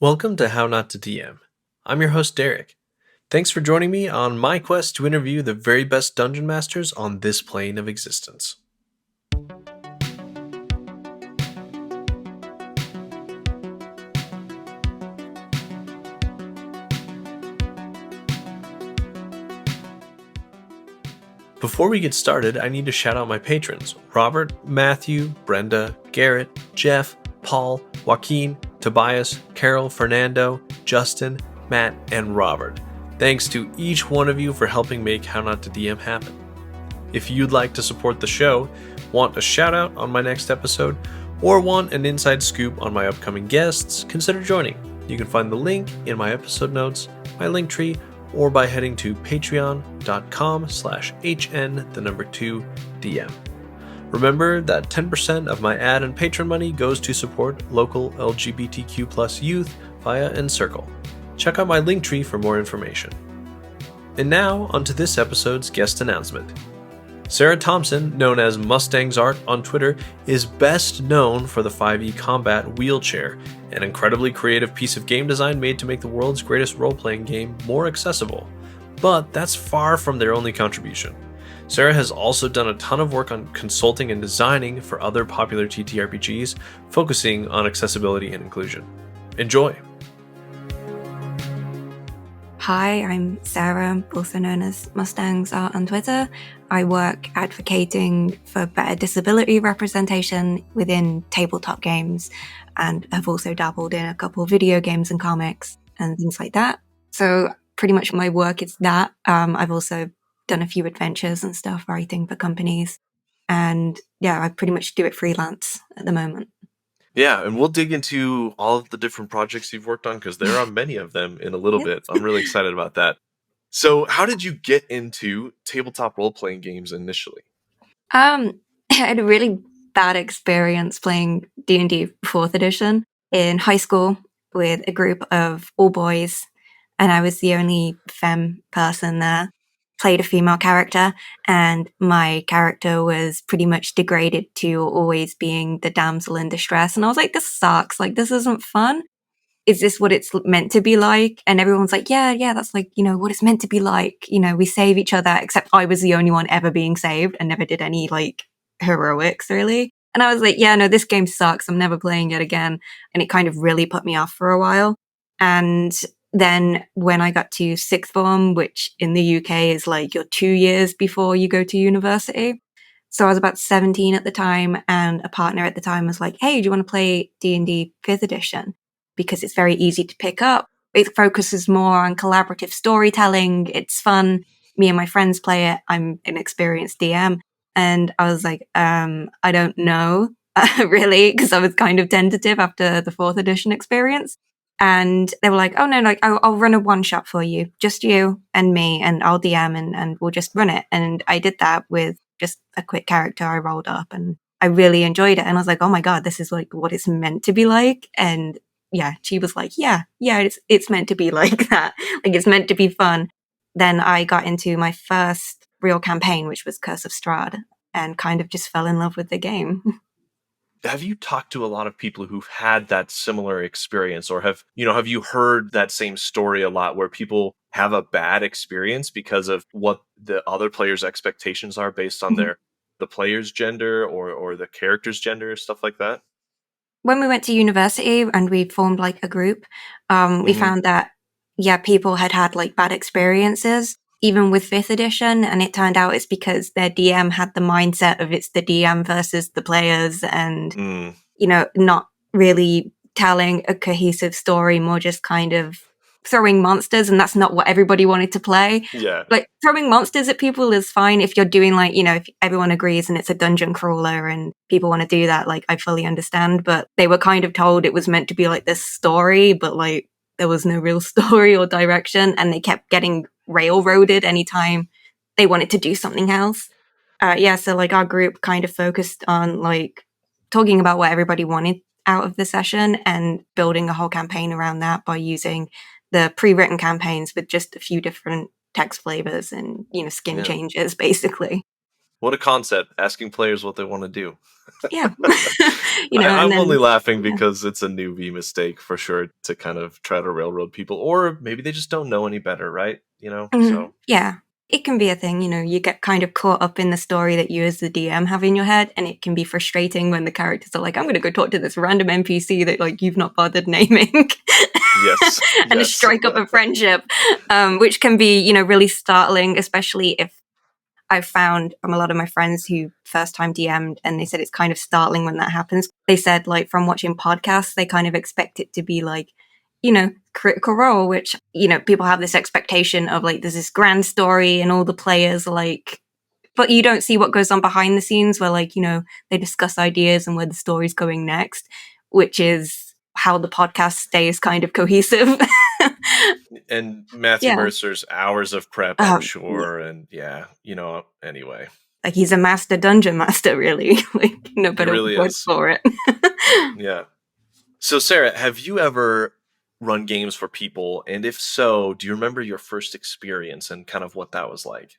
Welcome to How Not to DM. I'm your host, Derek. Thanks for joining me on my quest to interview the very best dungeon masters on this plane of existence. Before we get started, I need to shout out my patrons: Robert, Matthew, Brenda, Garrett, Jeff, Paul, Joaquin, Tobias, Carol, Fernando, Justin, Matt, and Robert. Thanks to each one of you for helping make How Not to DM happen. If you'd like to support the show, want a shout out on my next episode, or want an inside scoop on my upcoming guests, consider joining. You can find the link in my episode notes, my Linktree, or by heading to patreon.com/HN2DM. Remember that 10% of my ad and patron money goes to support local LGBTQ+ youth via Encircle. Check out my Linktree for more information. And now, onto this episode's guest announcement. Sara Thompson, known as Mustang's Art on Twitter, is best known for the 5e Combat Wheelchair, an incredibly creative piece of game design made to make the world's greatest role-playing game more accessible. But that's far from their only contribution. Sara has also done a ton of work on consulting and designing for other popular TTRPGs, focusing on accessibility and inclusion. Enjoy! Hi, I'm Sara, also known as Mustang's Art on Twitter. I work advocating for better disability representation within tabletop games and have also dabbled in a couple of video games and comics and things like that. So pretty much my work is that. I've also done a few adventures and stuff writing for companies. And yeah, I pretty much do it freelance at the moment. Yeah, and we'll dig into all of the different projects you've worked on because there are many of them in a little bit. I'm really excited about that. So how did you get into tabletop role-playing games initially? I had a really bad experience playing D&D 4th edition in high school with a group of all boys, and I was the only femme person there. Played a female character, and my character was pretty much degraded to always being the damsel in distress. And I was like, this sucks. Like, this isn't fun. Is this what it's meant to be like? And everyone's like, yeah, that's like, what it's meant to be like. We save each other, except I was the only one ever being saved and never did any like heroics really. And I was like, yeah, no, this game sucks. I'm never playing it again. And it kind of really put me off for a while. And then when I got to sixth form, which in the UK is like your 2 years before you go to university. So I was about 17 at the time, and a partner at the time was like, hey, do you want to play D&D 5th edition? Because it's very easy to pick up. It focuses more on collaborative storytelling. It's fun. Me and my friends play it. I'm an experienced DM. And I was like, I don't know, really, because I was kind of tentative after the 4th edition experience. And they were like, oh no, like I'll run a one shot for you, just you and me, and I'll DM and we'll just run it. And I did that with just a quick character I rolled up, and I really enjoyed it. And I was like, oh my God, this is like what it's meant to be like. And yeah, she was like, yeah, it's meant to be like that. Like it's meant to be fun. Then I got into my first real campaign, which was Curse of Strahd, and kind of just fell in love with the game. Have you talked to a lot of people who've had that similar experience, or have you heard that same story a lot where people have a bad experience because of what the other players' expectations are based on the player's gender or the character's gender, stuff like that? When we went to university and we formed like a group, we found that, yeah, people had like bad experiences, even with 5th edition. And it turned out it's because their DM had the mindset of it's the DM versus the players and, not really telling a cohesive story, more just kind of throwing monsters. And that's not what everybody wanted to play. Yeah. Like throwing monsters at people is fine if you're doing like, if everyone agrees and it's a dungeon crawler and people want to do that, like I fully understand. But they were kind of told it was meant to be like this story, but like there was no real story or direction, and they kept getting railroaded anytime they wanted to do something else. So like our group kind of focused on like talking about what everybody wanted out of the session and building a whole campaign around that by using the pre-written campaigns with just a few different text flavors and, skin changes, basically. What a concept, asking players what they want to do. Yeah. You know, I'm and then, only laughing yeah. because it's a newbie mistake for sure to kind of try to railroad people, or maybe they just don't know any better, right? You know, so Yeah, it can be a thing. You know, you get kind of caught up in the story that you as the DM have in your head, and it can be frustrating when the characters are like, "I'm going to go talk to this random NPC that like you've not bothered naming," yes, and yes. strike up a friendship, which can be, you know, really startling, especially if I've found from a lot of my friends who first time DM'd, and they said it's kind of startling when that happens. They said, like, from watching podcasts, they kind of expect it to be like, you know, Critical Role, which, you know, people have this expectation of like, there's this grand story and all the players are like, but you don't see what goes on behind the scenes where, like, you know, they discuss ideas and where the story's going next, which is how the podcast stays kind of cohesive. And Matthew Yeah. Mercer's hours of prep, I'm sure, and yeah, you know, anyway. Like, he's a master dungeon master, really. Like, no He better really words is. for it. Yeah. So, Sarah, have you ever run games for people? And if so, do you remember your first experience and kind of what that was like?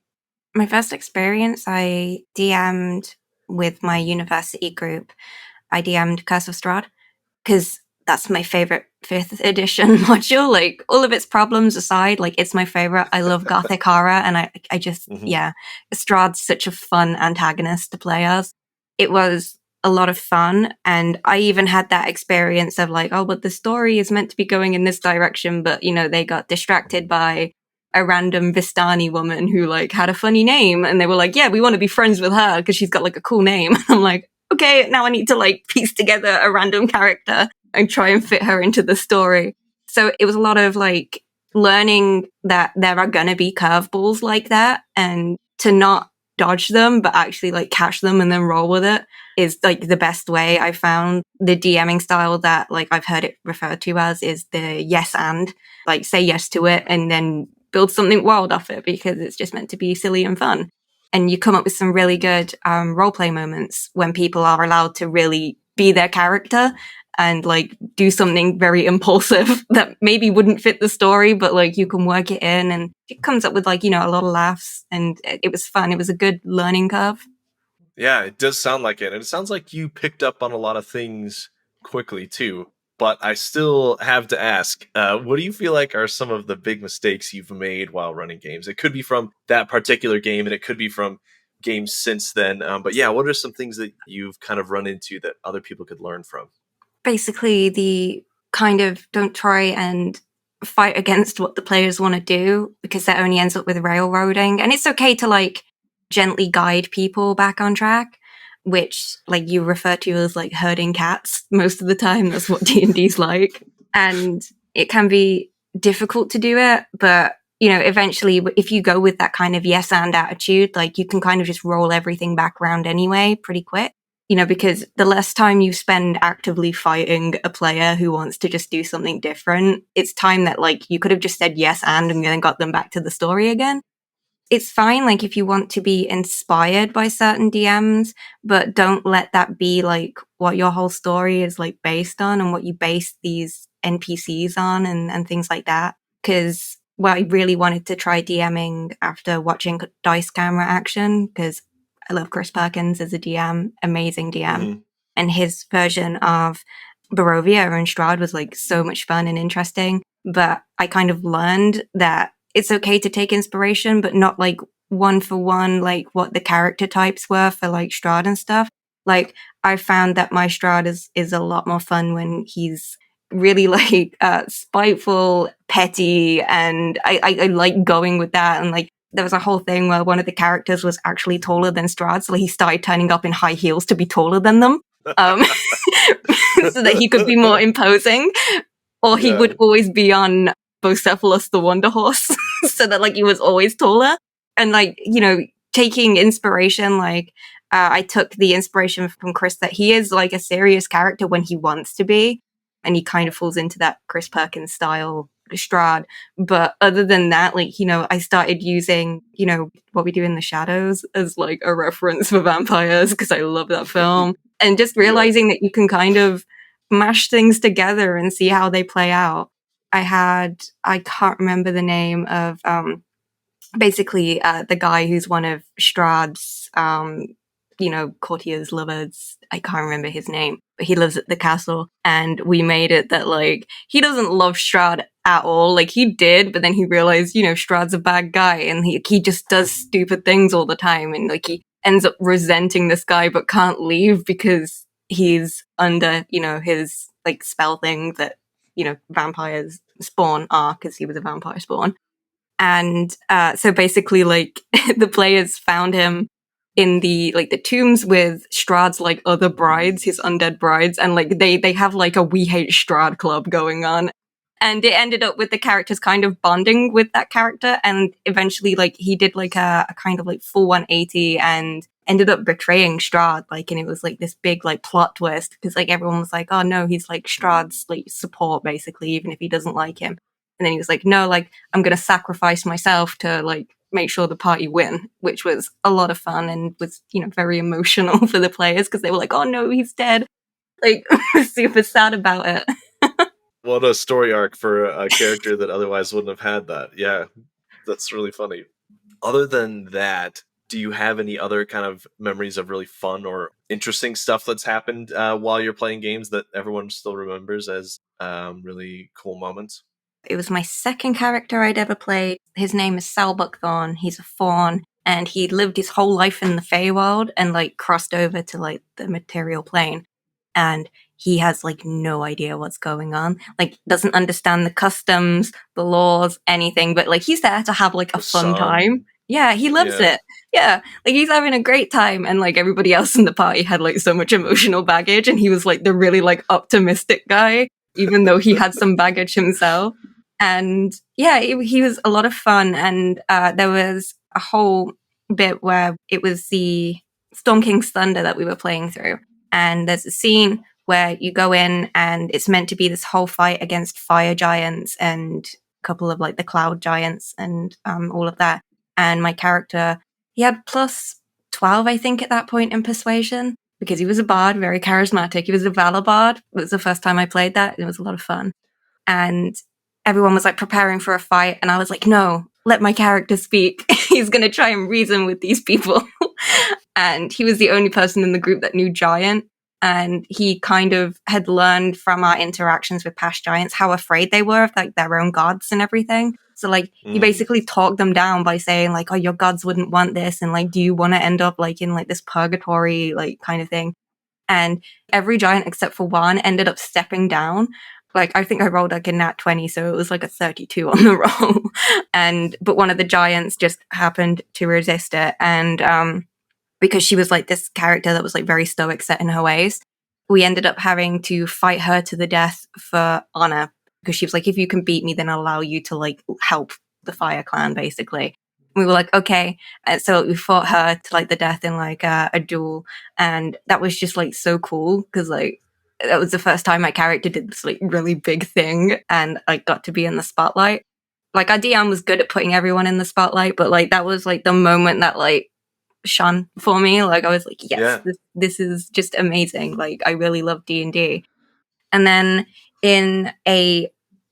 My first experience, I DM'd with my university group. I DM'd Curse of Strahd because that's my favorite 5th edition module. Like, all of its problems aside, like, it's my favorite. I love Gothic horror, and I just, yeah, Strahd's such a fun antagonist to play as. It was a lot of fun, and I even had that experience of like, oh, but the story is meant to be going in this direction, but, you know, they got distracted by a random Vistani woman who like had a funny name, and they were like, yeah, we want to be friends with her because she's got like a cool name. And I'm like, okay, now I need to like piece together a random character and try and fit her into the story. So it was a lot of like learning that there are going to be curveballs like that, and to not dodge them, but actually like catch them and then roll with it is like the best way. I found the DMing style that like I've heard it referred to as is the yes and, like, say yes to it and then build something wild off it because it's just meant to be silly and fun. And you come up with some really good roleplay moments when people are allowed to really be their character and like do something very impulsive that maybe wouldn't fit the story, but like you can work it in, and it comes up with like, you know, a lot of laughs, and it was fun. It was a good learning curve. Yeah, it does sound like it. And it sounds like you picked up on a lot of things quickly too. But I still have to ask, what do you feel like are some of the big mistakes you've made while running games? It could be from that particular game, and it could be from games since then. But yeah, what are some things that you've kind of run into that other people could learn from? Basically, the kind of don't try and fight against what the players want to do, because that only ends up with railroading. And it's okay to like gently guide people back on track, which like you refer to as like herding cats most of the time. That's what D&D's like. And it can be difficult to do it, but you know, eventually if you go with that kind of yes and attitude, like you can kind of just roll everything back around anyway pretty quick. You know, because the less time you spend actively fighting a player who wants to just do something different, it's time that like you could have just said yes and then got them back to the story again. It's fine, like, if you want to be inspired by certain DMs, but don't let that be like what your whole story is like based on and what you base these NPCs on and things like that. Because well, I really wanted to try DMing after watching Dice Camera Action, because I love Chris Perkins as a DM, amazing DM. And his version of Barovia and Strahd was like so much fun and interesting. But I kind of learned that it's okay to take inspiration, but not like one for one, like what the character types were for like Strahd and stuff. Like, I found that my Strahd is a lot more fun when he's really like spiteful, petty, and I like going with that. And like there was a whole thing where one of the characters was actually taller than Strahd, so he started turning up in high heels to be taller than them, so that he could be more imposing. Or he would always be on Bocephalus the Wonder Horse, so that like he was always taller. And like, you know, taking inspiration, like I took the inspiration from Chris that he is like a serious character when he wants to be, and he kind of falls into that Chris Perkins style Strahd. But other than that, like, you know, I started using, you know, What We Do in the Shadows as like a reference for vampires because I love that film, and just realizing that you can kind of mash things together and see how they play out. I can't remember the name of basically the guy who's one of Strahd's, courtiers, lovers. I can't remember his name, but he lives at the castle, and we made it that, like, he doesn't love Strahd at all. Like, he did, but then he realized, Strahd's a bad guy, and he just does stupid things all the time, and, like, he ends up resenting this guy, but can't leave because he's under, his, like, spell thing that, vampires spawn are, because he was a vampire spawn. And so basically, like, the players found him in the tombs with Strahd's, like, other brides, his undead brides, and, like, they have, like, a We Hate Strahd club going on. And it ended up with the characters kind of bonding with that character, and eventually, like, he did, like, a kind of, like, full 180 and ended up betraying Strahd, like, and it was, like, this big, like, plot twist, because, like, everyone was like, oh no, he's, like, Strahd's, like, support, basically, even if he doesn't like him. And then he was like, no, like, I'm gonna sacrifice myself to, like, make sure the party win, which was a lot of fun and was, very emotional for the players, because they were like, oh no, he's dead. Like, super sad about it. What a story arc for a character that otherwise wouldn't have had that. Yeah, that's really funny. Other than that, do you have any other kind of memories of really fun or interesting stuff that's happened while you're playing games that everyone still remembers as really cool moments? It was my second character I'd ever played. His name is Sal Buckthorn. He's a faun, and he lived his whole life in the Feywild and, like, crossed over to, like, the material plane. And he has, like, no idea what's going on. Like, doesn't understand the customs, the laws, anything. But, like, he's there to have, like, a fun time. Yeah, he loves it. Yeah, like, he's having a great time. And, like, everybody else in the party had, like, so much emotional baggage. And he was, like, the really, like, optimistic guy, even though he had some baggage himself. And yeah, he was a lot of fun. And there was a whole bit where it was the Storm King's Thunder that we were playing through. And there's a scene where you go in and it's meant to be this whole fight against fire giants and a couple of, like, the cloud giants and all of that. And my character, he had plus 12, I think, at that point in persuasion, because he was a bard, very charismatic. He was a valor bard. It was the first time I played that. It was a lot of fun. And everyone was, like, preparing for a fight, and I was like, no, let my character speak. He's going to try and reason with these people. And he was the only person in the group that knew Giant, and he kind of had learned from our interactions with past Giants how afraid they were of, like, their own gods and everything. So, like, he basically talked them down by saying, like, oh, your gods wouldn't want this, and, like, do you want to end up, like, in, like, this purgatory, like, kind of thing? And every Giant except for one ended up stepping down. Like, I think I rolled, like, a nat 20, so it was, like, a 32 on the roll. But one of the Giants just happened to resist it. And because she was, like, this character that was, like, very stoic, set in her ways, we ended up having to fight her to the death for honor. Because she was like, if you can beat me, then I'll allow you to, like, help the Fire Clan, basically. We were like, okay. And so we fought her to, like, the death in, like, a duel. And that was just, like, so cool, because, like, that was the first time my character did this, like, really big thing, and I got to be in the spotlight. Like, our DM was good at putting everyone in the spotlight, but, like, that was, like, the moment that, like, shone for me. Like, I was like, yes, this is just amazing. Like, I really love D&D. And then in a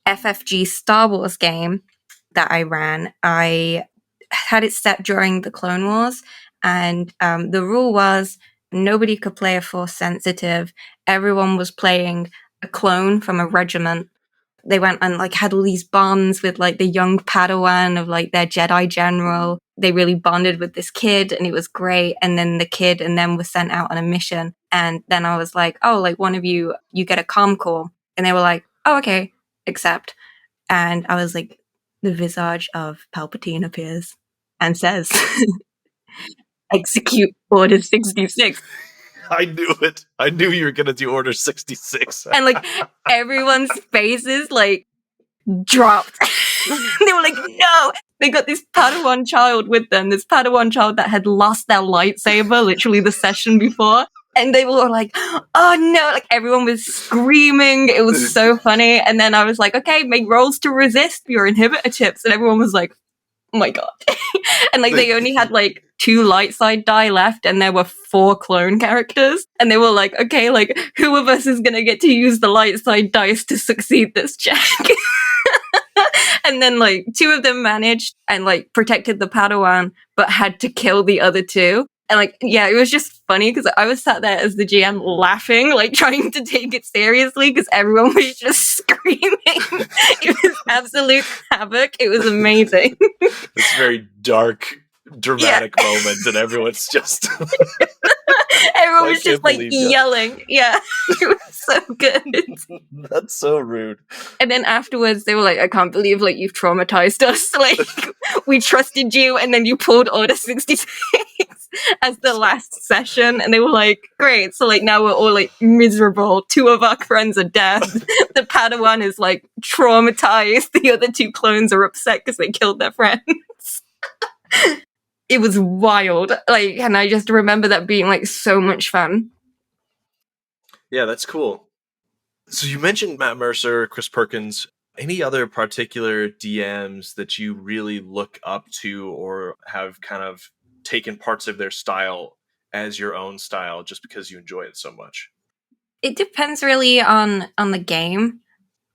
FFG Star Wars game that I ran, I had it set during the Clone Wars, and the rule was nobody could play a Force sensitive. Everyone was playing a clone from a regiment. They went and, like, had all these bonds with, like, the young Padawan of, like, their Jedi general. They really bonded with this kid, and it was great. And then the kid and them were sent out on a mission. And then I was like, oh, like, one of you get a comm call. And they were like, oh, okay, accept. And I was like, the visage of Palpatine appears and says, execute Order 66. I knew it. I knew you were going to do Order 66. And, like, everyone's faces, like, dropped. They were like, no! They got this Padawan child with them, this Padawan child that had lost their lightsaber literally the session before. And they were like, oh no, like, everyone was screaming. It was so funny. And then I was like, okay, make rolls to resist your inhibitor chips. And everyone was like, oh my god. And, like, they only had, like, 2 light side die left, and there were 4 clone characters. And they were like, okay, like, who of us is gonna get to use the light side dice to succeed this check? And then like 2 of them managed and like protected the Padawan, but had to kill the other 2. And like, yeah, it was just funny because I was sat there as the GM laughing, like trying to take it seriously because everyone was just screaming. It was absolute havoc. It was amazing. This very dark, dramatic moment, and everyone's just... Everyone was just like yelling. Yeah, it was so good. That's so rude. And then afterwards, they were like, I can't believe like you've traumatized us. Like, we trusted you, and then you pulled Order 66 as the last session. And they were like, great. So like now we're all like miserable. 2 of our friends are dead. The Padawan is like traumatized. The other 2 clones are upset because they killed their friends. It was wild. Like, and I just remember that being like so much fun. Yeah, that's cool. So you mentioned Matt Mercer, Chris Perkins. Any other particular DMs that you really look up to or have kind of taken parts of their style as your own style just because you enjoy it so much? It depends really on the game.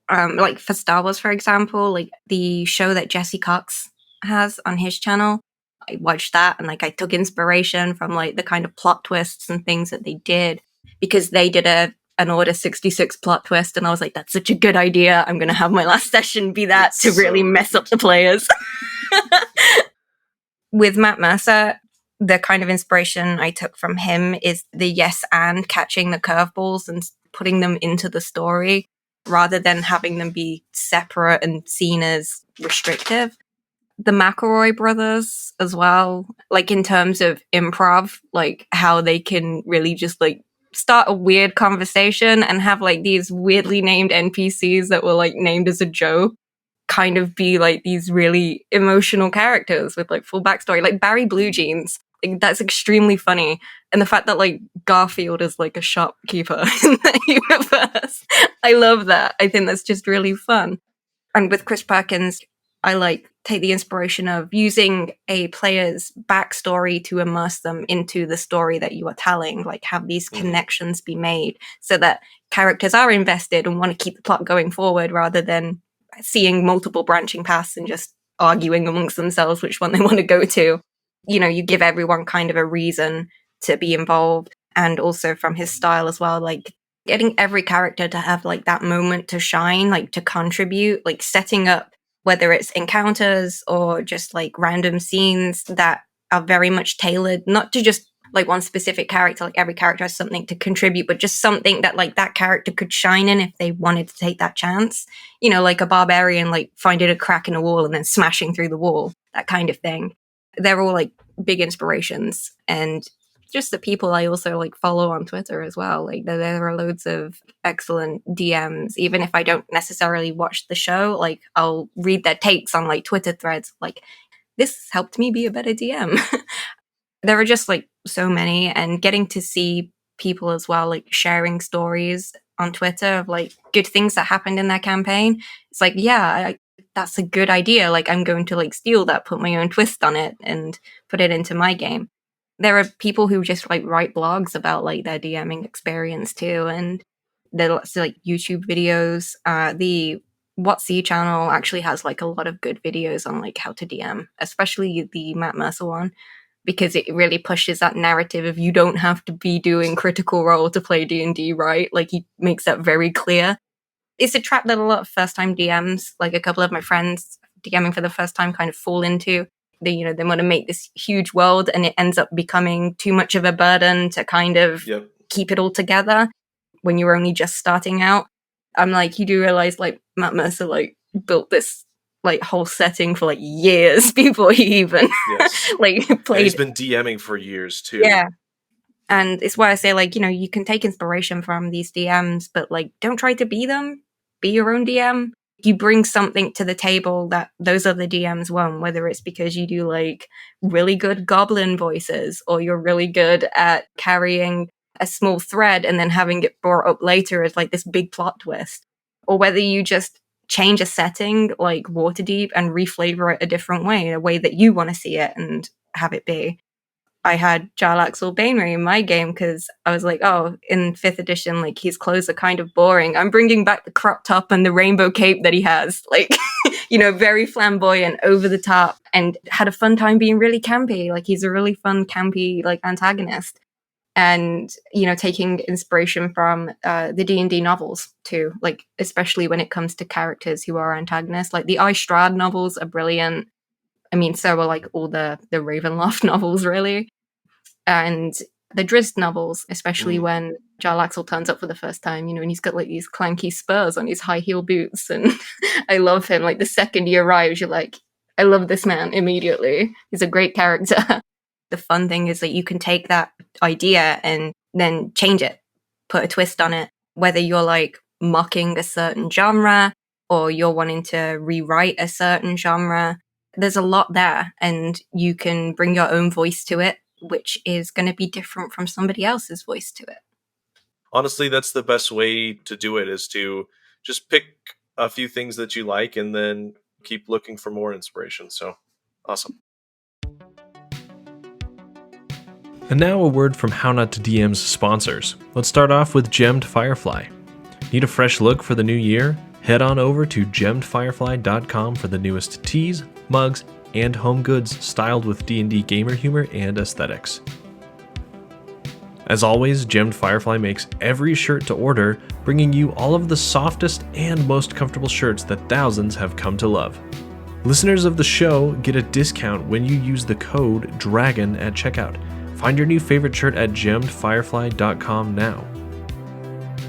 Like for Star Wars, for example, like the show that Jesse Cox has on his channel, I watched that and like I took inspiration from like the kind of plot twists and things that they did because they did an Order 66 plot twist, and I was like, that's such a good idea. I'm going to have my last session be that to really mess up the players. With Matt Mercer, the kind of inspiration I took from him is the yes and catching the curveballs and putting them into the story rather than having them be separate and seen as restrictive. The McElroy brothers as well, like in terms of improv, like how they can really just like start a weird conversation and have like these weirdly named NPCs that were like named as a joke kind of be like these really emotional characters with like full backstory, like Barry Blue Jeans. Like, that's extremely funny. And the fact that like Garfield is like a shopkeeper in the universe, I love that. I think that's just really fun. And with Chris Perkins, I like take the inspiration of using a player's backstory to immerse them into the story that you are telling, like have these connections be made so that characters are invested and want to keep the plot going forward rather than seeing multiple branching paths and just arguing amongst themselves which one they want to go to. You know, you give everyone kind of a reason to be involved. And also from his style as well, like getting every character to have like that moment to shine, like to contribute, like setting up whether it's encounters or just like random scenes that are very much tailored, not to just like one specific character, like every character has something to contribute, but just something that like that character could shine in if they wanted to take that chance. You know, like a barbarian, like finding a crack in a wall and then smashing through the wall, that kind of thing. They're all like big inspirations. And just the people I also like follow on Twitter as well. Like there are loads of excellent DMs. Even if I don't necessarily watch the show, like I'll read their takes on like Twitter threads. Like, this helped me be a better DM. There are just like so many, and getting to see people as well, like sharing stories on Twitter of like good things that happened in their campaign. It's like, yeah, that's a good idea. Like, I'm going to like steal that, put my own twist on it and put it into my game. There are people who just like write blogs about like their DMing experience too, and there are lots of like YouTube videos. The WotC channel actually has like a lot of good videos on like how to DM, especially the Matt Mercer one, because it really pushes that narrative of you don't have to be doing Critical Role to play D&D, right? Like, he makes that very clear. It's a trap that a lot of first-time DMs, like a couple of my friends DMing for the first time, kind of fall into. They want to make this huge world, and it ends up becoming too much of a burden to kind of keep it all together when you're only just starting out. I'm like, you do realize, like, Matt Mercer, like, built this like whole setting for like years before he even like played. And he's been DMing for years too. Yeah. And it's why I say, like, you can take inspiration from these DMs, but like don't try to be them. Be your own DM. You bring something to the table that those other DMs won't, whether it's because you do like really good goblin voices, or you're really good at carrying a small thread and then having it brought up later as like this big plot twist, or whether you just change a setting like Waterdeep and reflavor it a different way, in a way that you want to see it and have it be. I had Jarlaxle Banery in my game because I was like, oh, in 5th edition, like, his clothes are kind of boring. I'm bringing back the crop top and the rainbow cape that he has. Like, very flamboyant, over the top, and had a fun time being really campy. Like, he's a really fun, campy, like, antagonist. And, taking inspiration from the D&D novels too, like, especially when it comes to characters who are antagonists. Like, the I Strahd novels are brilliant. I mean, so are, like, all the Ravenloft novels, really. And the Drizzt novels, especially when Jarlaxle turns up for the first time, and he's got, like, these clanky spurs on his high heel boots. And I love him. Like, the second he arrives, you're like, I love this man immediately. He's a great character. The fun thing is that you can take that idea and then change it, put a twist on it, whether you're, like, mocking a certain genre or you're wanting to rewrite a certain genre. There's a lot there, and you can bring your own voice to it, which is going to be different from somebody else's voice to it. Honestly, that's the best way to do it, is to just pick a few things that you like and then keep looking for more inspiration. So, awesome. And now a word from How Not to DM's sponsors. Let's start off with Gemmed Firefly. Need a fresh look for the new year? Head on over to gemmedfirefly.com for the newest tees, mugs, and home goods styled with D&D gamer humor and aesthetics. As always, Gemmed Firefly makes every shirt to order, bringing you all of the softest and most comfortable shirts that thousands have come to love. Listeners of the show get a discount when you use the code DRAGON at checkout. Find your new favorite shirt at gemmedfirefly.com now.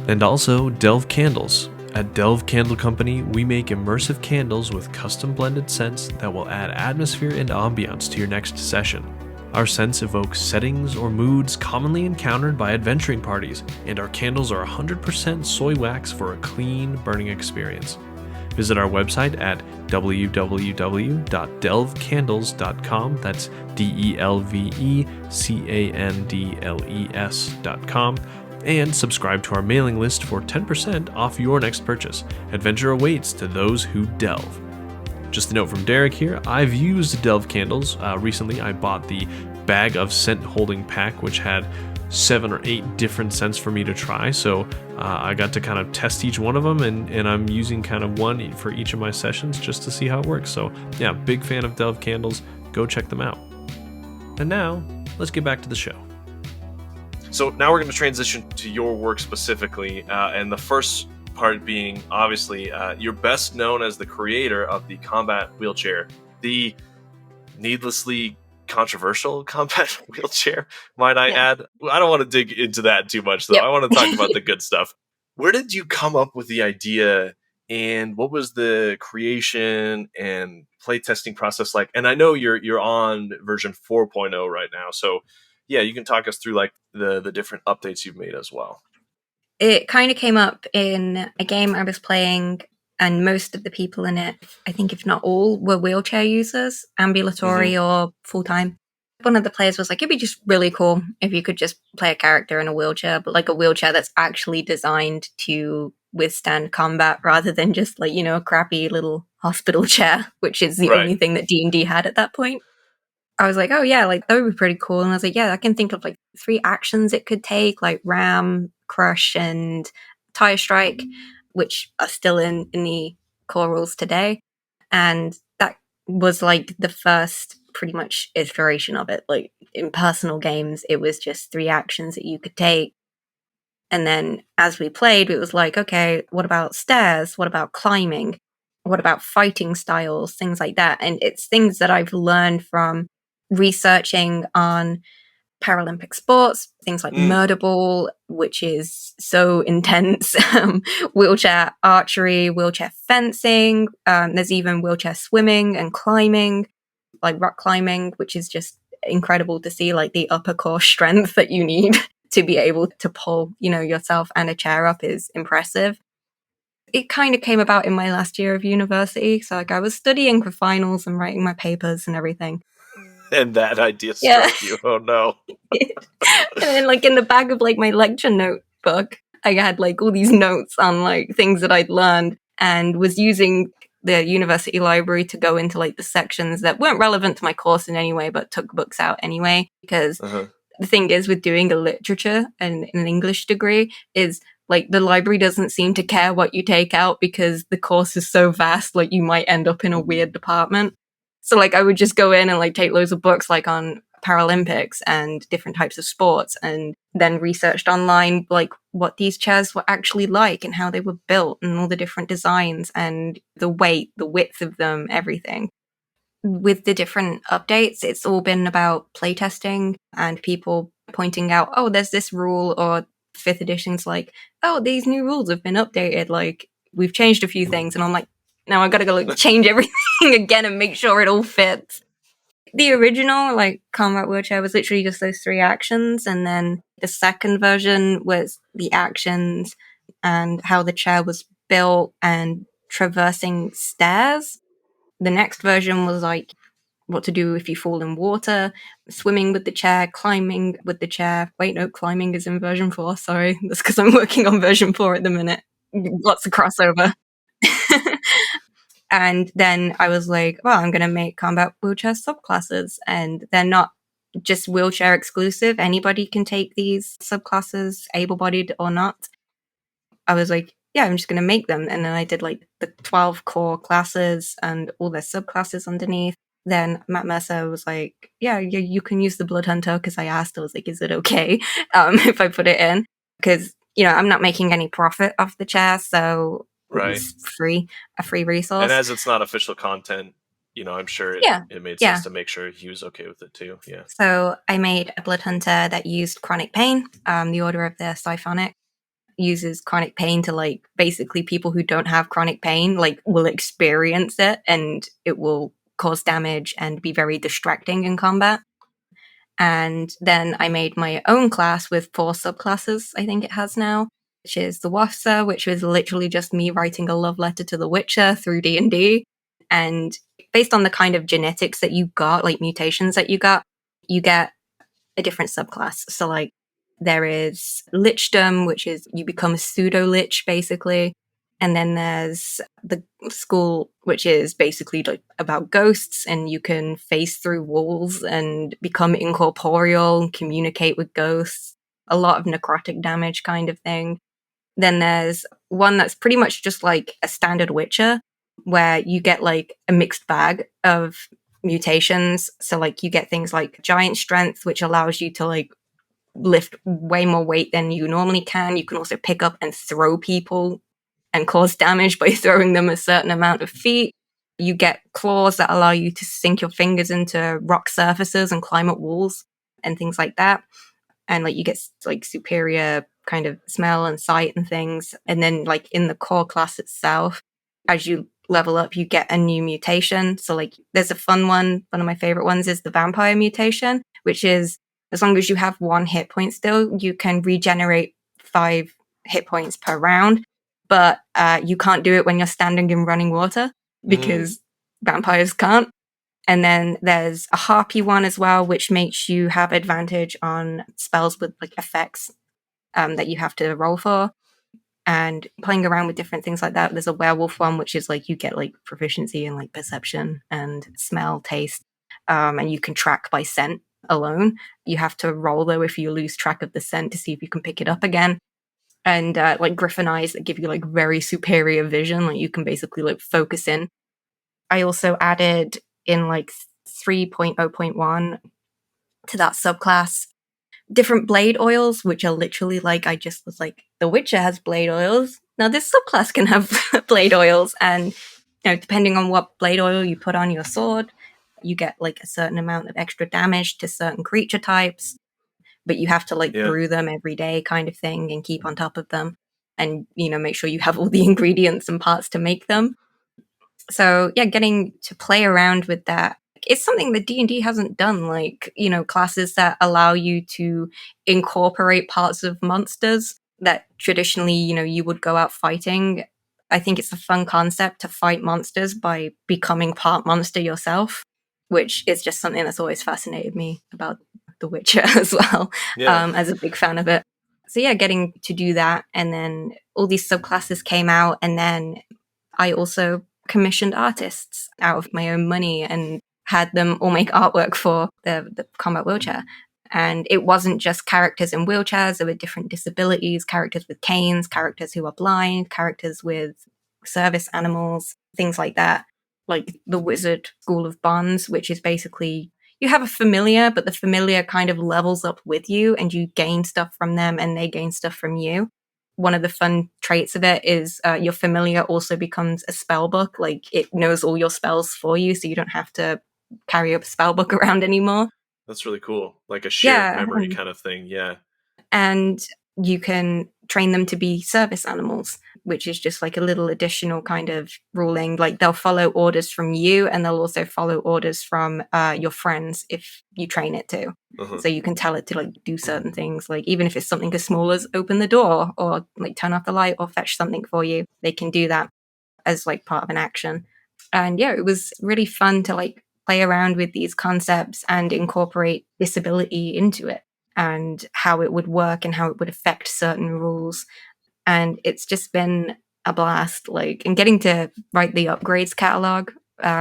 And also, Delve Candles. At Delve Candle Company, we make immersive candles with custom blended scents that will add atmosphere and ambiance to your next session. Our scents evoke settings or moods commonly encountered by adventuring parties, and our candles are 100% soy wax for a clean, burning experience. Visit our website at www.delvecandles.com, that's DELVECANDLES.com, and subscribe to our mailing list for 10% off your next purchase. Adventure awaits to those who delve. Just a note from Derek here, I've used Delve Candles. Recently I bought the bag of scent holding pack, which had 7 or 8 different scents for me to try, so I got to kind of test each one of them, and I'm using kind of one for each of my sessions just to see how it works. So yeah, big fan of Delve Candles. Go check them out. And now let's get back to the show. So now we're going to transition to your work specifically, and the first part being, obviously, you're best known as the creator of the combat wheelchair, the needlessly controversial combat wheelchair, might I add. I don't want to dig into that too much, though. Yep. I want to talk about the good stuff. Where did you come up with the idea, and what was the creation and playtesting process like? And I know you're on version 4.0 right now, so yeah, you can talk us through like the different updates you've made as well. It kind of came up in a game I was playing, and most of the people in it, I think if not all, were wheelchair users, ambulatory or full-time. One of the players was like, it'd be just really cool if you could just play a character in a wheelchair, but like a wheelchair that's actually designed to withstand combat rather than just like, a crappy little hospital chair, which is the only thing that D&D had at that point. I was like, oh yeah, like that would be pretty cool. And I was like, yeah, I can think of like 3 actions it could take, like ram, crush, and tire strike, which are still in the core rules today. And that was like the first pretty much iteration of it. Like in personal games, it was just 3 actions that you could take. And then as we played, it was like, okay, what about stairs? What about climbing? What about fighting styles? Things like that. And it's things that I've learned from researching on Paralympic sports, things like murder ball, which is so intense, wheelchair archery, wheelchair fencing, there's even wheelchair swimming and climbing, like rock climbing, which is just incredible to see, like the upper core strength that you need to be able to pull, yourself and a chair up is impressive. It kind of came about in my last year of university, so like I was studying for finals and writing my papers and everything. And that idea struck you. Oh no. And then like in the back of like my lecture notebook, I had like all these notes on like things that I'd learned, and was using the university library to go into like the sections that weren't relevant to my course in any way, but took books out anyway. Because the thing is with doing a literature and an English degree is like the library doesn't seem to care what you take out because the course is so vast, like you might end up in a weird department. So like I would just go in and like take loads of books like on Paralympics and different types of sports, and then researched online like what these chairs were actually like and how they were built and all the different designs and the weight, the width of them, everything. With the different updates, it's all been about playtesting and people pointing out, oh, there's this rule, or 5th edition's like, oh, these new rules have been updated, like we've changed a few things, and I'm like, now I gotta go like change everything again and make sure it all fits. The original, like, combat wheelchair was literally just those 3 actions, and then the second version was the actions and how the chair was built and traversing stairs. The next version was, like, what to do if you fall in water, swimming with the chair, climbing with the chair. Wait, no, climbing is in version 4, sorry. That's because I'm working on version 4 at the minute. Lots of crossover. And then I was like, well, I'm going to make combat wheelchair subclasses. And they're not just wheelchair exclusive. Anybody can take these subclasses, able-bodied or not. I was like, yeah, I'm just going to make them. And then I did like the 12 core classes and all their subclasses underneath. Then Matt Mercer was like, yeah, you can use the Blood Hunter, because I asked, I was like, is it okay if I put it in? Because, you know, I'm not making any profit off the chair, so it's a free resource. And as it's not official content, you know, I'm sure it made sense to make sure he was okay with it too. Yeah. So I made a Blood Hunter that used chronic pain. The order of the Siphonic uses chronic pain to, like, basically people who don't have chronic pain, like, will experience it and it will cause damage and be very distracting in combat. And then I made my own class with 4 subclasses, I think it has now, which is the Wafsa, which was literally just me writing a love letter to The Witcher through D&D. And based on the kind of genetics that you got, like mutations that you get a different subclass. So, like, there is Lichdom, which is you become a pseudo-lich, basically. And then there's the School, which is basically like about ghosts, and you can face through walls and become incorporeal and communicate with ghosts. A lot of necrotic damage kind of thing. Then there's one that's pretty much just like a standard Witcher, where you get like a mixed bag of mutations. So like you get things like giant strength, which allows you to like lift way more weight than you normally can. You can also pick up and throw people and cause damage by throwing them a certain amount of feet. You get claws that allow you to sink your fingers into rock surfaces and climb up walls and things like that. And like you get like superior kind of smell and sight and things. And then like in the core class itself, as you level up, you get a new mutation. So like there's a fun one. One of my favorite ones is the vampire mutation, which is as long as you have 1 hit point still, you can regenerate 5 hit points per round. But you can't do it when you're standing in running water because vampires can't. And then there's a harpy one as well, which makes you have advantage on spells with like effects that you have to roll for. And playing around with different things like that. There's a werewolf one, which is like you get like proficiency in like perception and smell, taste, and you can track by scent alone. You have to roll though if you lose track of the scent to see if you can pick it up again. And like griffin eyes that give you like very superior vision, like you can basically like focus in. I also added in like 3.0.1 to that subclass different blade oils, which are literally like, I just was like, The Witcher has blade oils, now this subclass can have blade oils. And you know, depending on what blade oil you put on your sword, you get like a certain amount of extra damage to certain creature types, but you have to like brew them every day kind of thing and keep on top of them and, you know, make sure you have all the ingredients and parts to make them. So yeah, getting to play around with that. It's something that D&D hasn't done, like, you know, classes that allow you to incorporate parts of monsters that traditionally, you know, you would go out fighting. I think it's a fun concept to fight monsters by becoming part monster yourself, which is just something that's always fascinated me about The Witcher as well, as a big fan of it. So yeah, getting to do that. And then all these subclasses came out, and then I also commissioned artists out of my own money and had them all make artwork for the combat wheelchair. And it wasn't just characters in wheelchairs. There were different disabilities, characters with canes, characters who are blind, characters with service animals, things like that. Like the Wizard School of Bonds, which is basically you have a familiar, but the familiar kind of levels up with you and you gain stuff from them and they gain stuff from you. One of the fun traits of it is your familiar also becomes a spell book. Like it knows all your spells for you, so you don't have to carry a spell book around anymore. That's really cool. Like a shared memory kind of thing. Yeah. And you can train them to be service animals, which is just like a little additional kind of ruling. Like they'll follow orders from you and they'll also follow orders from your friends if you train it to. So you can tell it to like do certain things. Like even if it's something as small as open the door or like turn off the light or fetch something for you, they can do that as like part of an action. And yeah, it was really fun to like play around with these concepts and incorporate disability into it and how it would work and how it would affect certain rules. And it's just been a blast, like, and getting to write the upgrades catalog,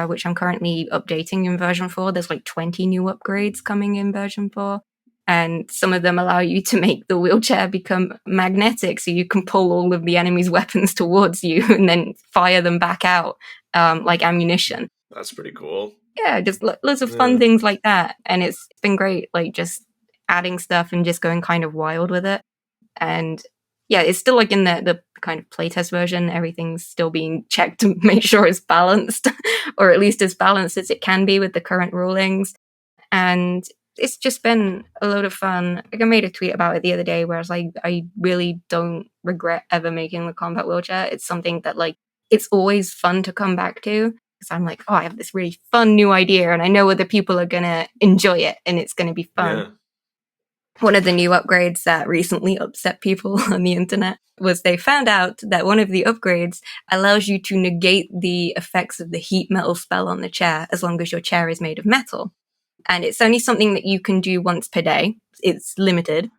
which I'm currently updating in version 4. There's like 20 new upgrades coming in version 4. And some of them allow you to make the wheelchair become magnetic, so you can pull all of the enemy's weapons towards you and then fire them back out like ammunition. That's pretty cool. Yeah, just lots of fun things like that. And it's been great, like just adding stuff and just going kind of wild with it. And yeah, it's still like in the kind of playtest version, everything's still being checked to make sure it's balanced, or at least as balanced as it can be with the current rulings. And it's just been a load of fun. Like I made a tweet about it the other day where I was like, I really don't regret ever making the combat wheelchair. It's something that like, it's always fun to come back to. Because I'm like, oh, I have this really fun new idea and I know other people are going to enjoy it and it's going to be fun. Yeah. One of the new upgrades that recently upset people on the internet was they found out that one of the upgrades allows you to negate the effects of the heat metal spell on the chair as long as your chair is made of metal. And it's only something that you can do once per day. It's limited.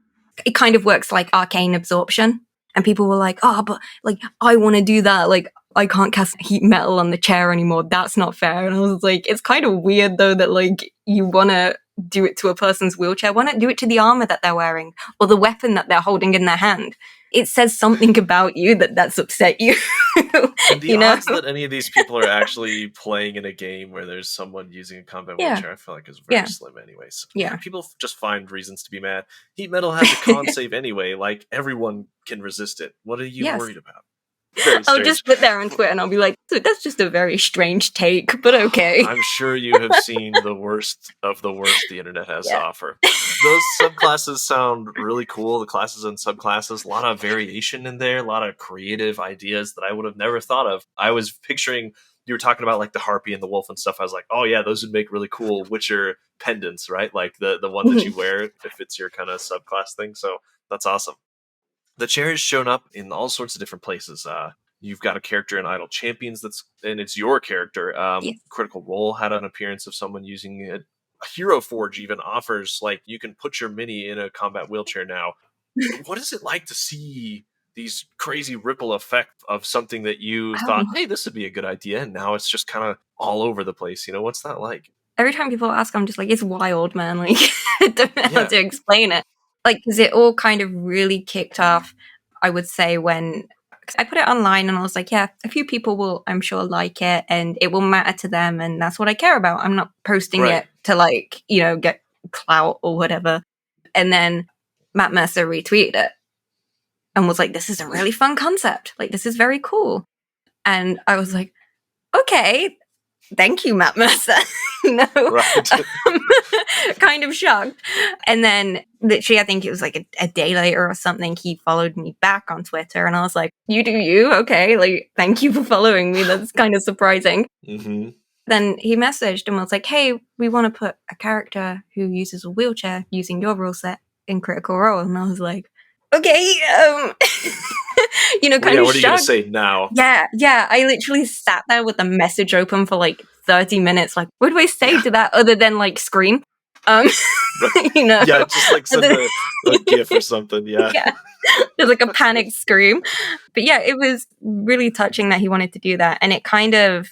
It kind of works like arcane absorption. And people were like, oh, but like, I want to do that. Like, I can't cast heat metal on the chair anymore. That's not fair. And I was like, it's kind of weird though that like you want to do it to a person's wheelchair. Why not do it to the armor that they're wearing or the weapon that they're holding in their hand? It says something about you that's upset you. And the odds that any of these people are actually playing in a game where there's someone using a combat wheelchair, I feel like is very slim anyways. Yeah. People just find reasons to be mad. Heat metal has a con save anyway. Like everyone can resist it. What are you worried about? I'll just put there on Twitter and I'll be like, that's just a very strange take, but okay. I'm sure you have seen the worst of the worst the internet has to offer. Those subclasses sound really cool. The classes and subclasses, a lot of variation in there, a lot of creative ideas that I would have never thought of. I was picturing, you were talking about like the harpy and the wolf and stuff. I was like, oh yeah, those would make really cool Witcher pendants, right? Like the one that you wear if it's your kind of subclass thing. So that's awesome. The chair has shown up in all sorts of different places. You've got a character in Idle Champions and it's your character. Critical Role had an appearance of someone using it. Hero Forge even offers, like, you can put your mini in a combat wheelchair now. What is it like to see these crazy ripple effect of something that you thought, hey, this would be a good idea, and now it's just kind of all over the place? You know, what's that like? Every time people ask, I'm just like, it's wild, man. Like, I don't know how to explain it. Like, because it all kind of really kicked off, I would say, when I put it online and I was like, yeah, a few people will, I'm sure, like it and it will matter to them. And that's what I care about. I'm not posting it to like, you know, get clout or whatever. And then Matt Mercer retweeted it and was like, this is a really fun concept. Like, this is very cool. And I was like, okay, thank you, Matt Mercer. Kind of shocked. And then literally, I think it was like a day later or something, he followed me back on Twitter and I was like, you do you? Okay, like, thank you for following me. That's kind of surprising. Mm-hmm. Then he messaged and was like, hey, we want to put a character who uses a wheelchair using your rule set in Critical Role. And I was like, okay, you know, kind of what are you going to say now? Yeah. I literally sat there with the message open for like 30 minutes. Like, what do I say to that other than like scream? You know? Yeah, just like send a GIF or something. Yeah. There's like a panicked scream. But yeah, it was really touching that he wanted to do that. And it kind of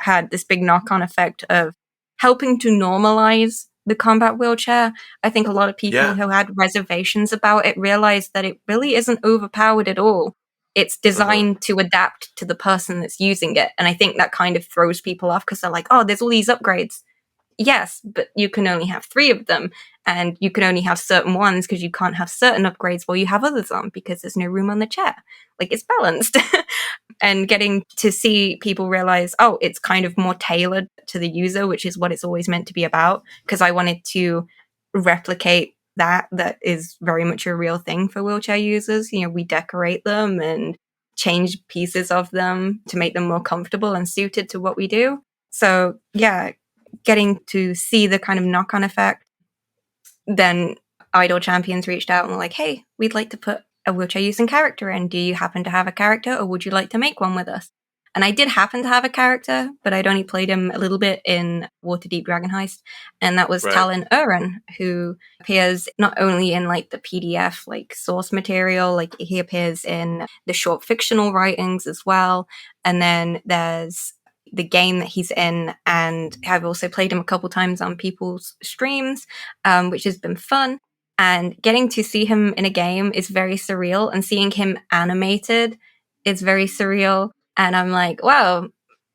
had this big knock-on effect of helping to normalize the combat wheelchair. I think a lot of people who had reservations about it realized that it really isn't overpowered at all. It's designed to adapt to the person that's using it. And I think that kind of throws people off because they're like, oh, there's all these upgrades. Yes, but you can only have 3 of them, and you can only have certain ones because you can't have certain upgrades while you have others on because there's no room on the chair. Like, it's balanced. And getting to see people realize, oh, it's kind of more tailored to the user, which is what it's always meant to be about, because I wanted to replicate that is very much a real thing for wheelchair users. You know, we decorate them and change pieces of them to make them more comfortable and suited to what we do. So yeah, getting to see the kind of knock-on effect. Then Idol Champions reached out and were like, hey, we'd like to put a wheelchair using character in. Do you happen to have a character, or would you like to make one with us? And I did happen to have a character, but I'd only played him a little bit in Waterdeep Dragon Heist. And that was Talon Uren, who appears not only in like the PDF, like source material, like he appears in the short fictional writings as well. And then there's the game that he's in, and I've also played him a couple times on people's streams, which has been fun. And getting to see him in a game is very surreal, and seeing him animated is very surreal. And I'm like, wow,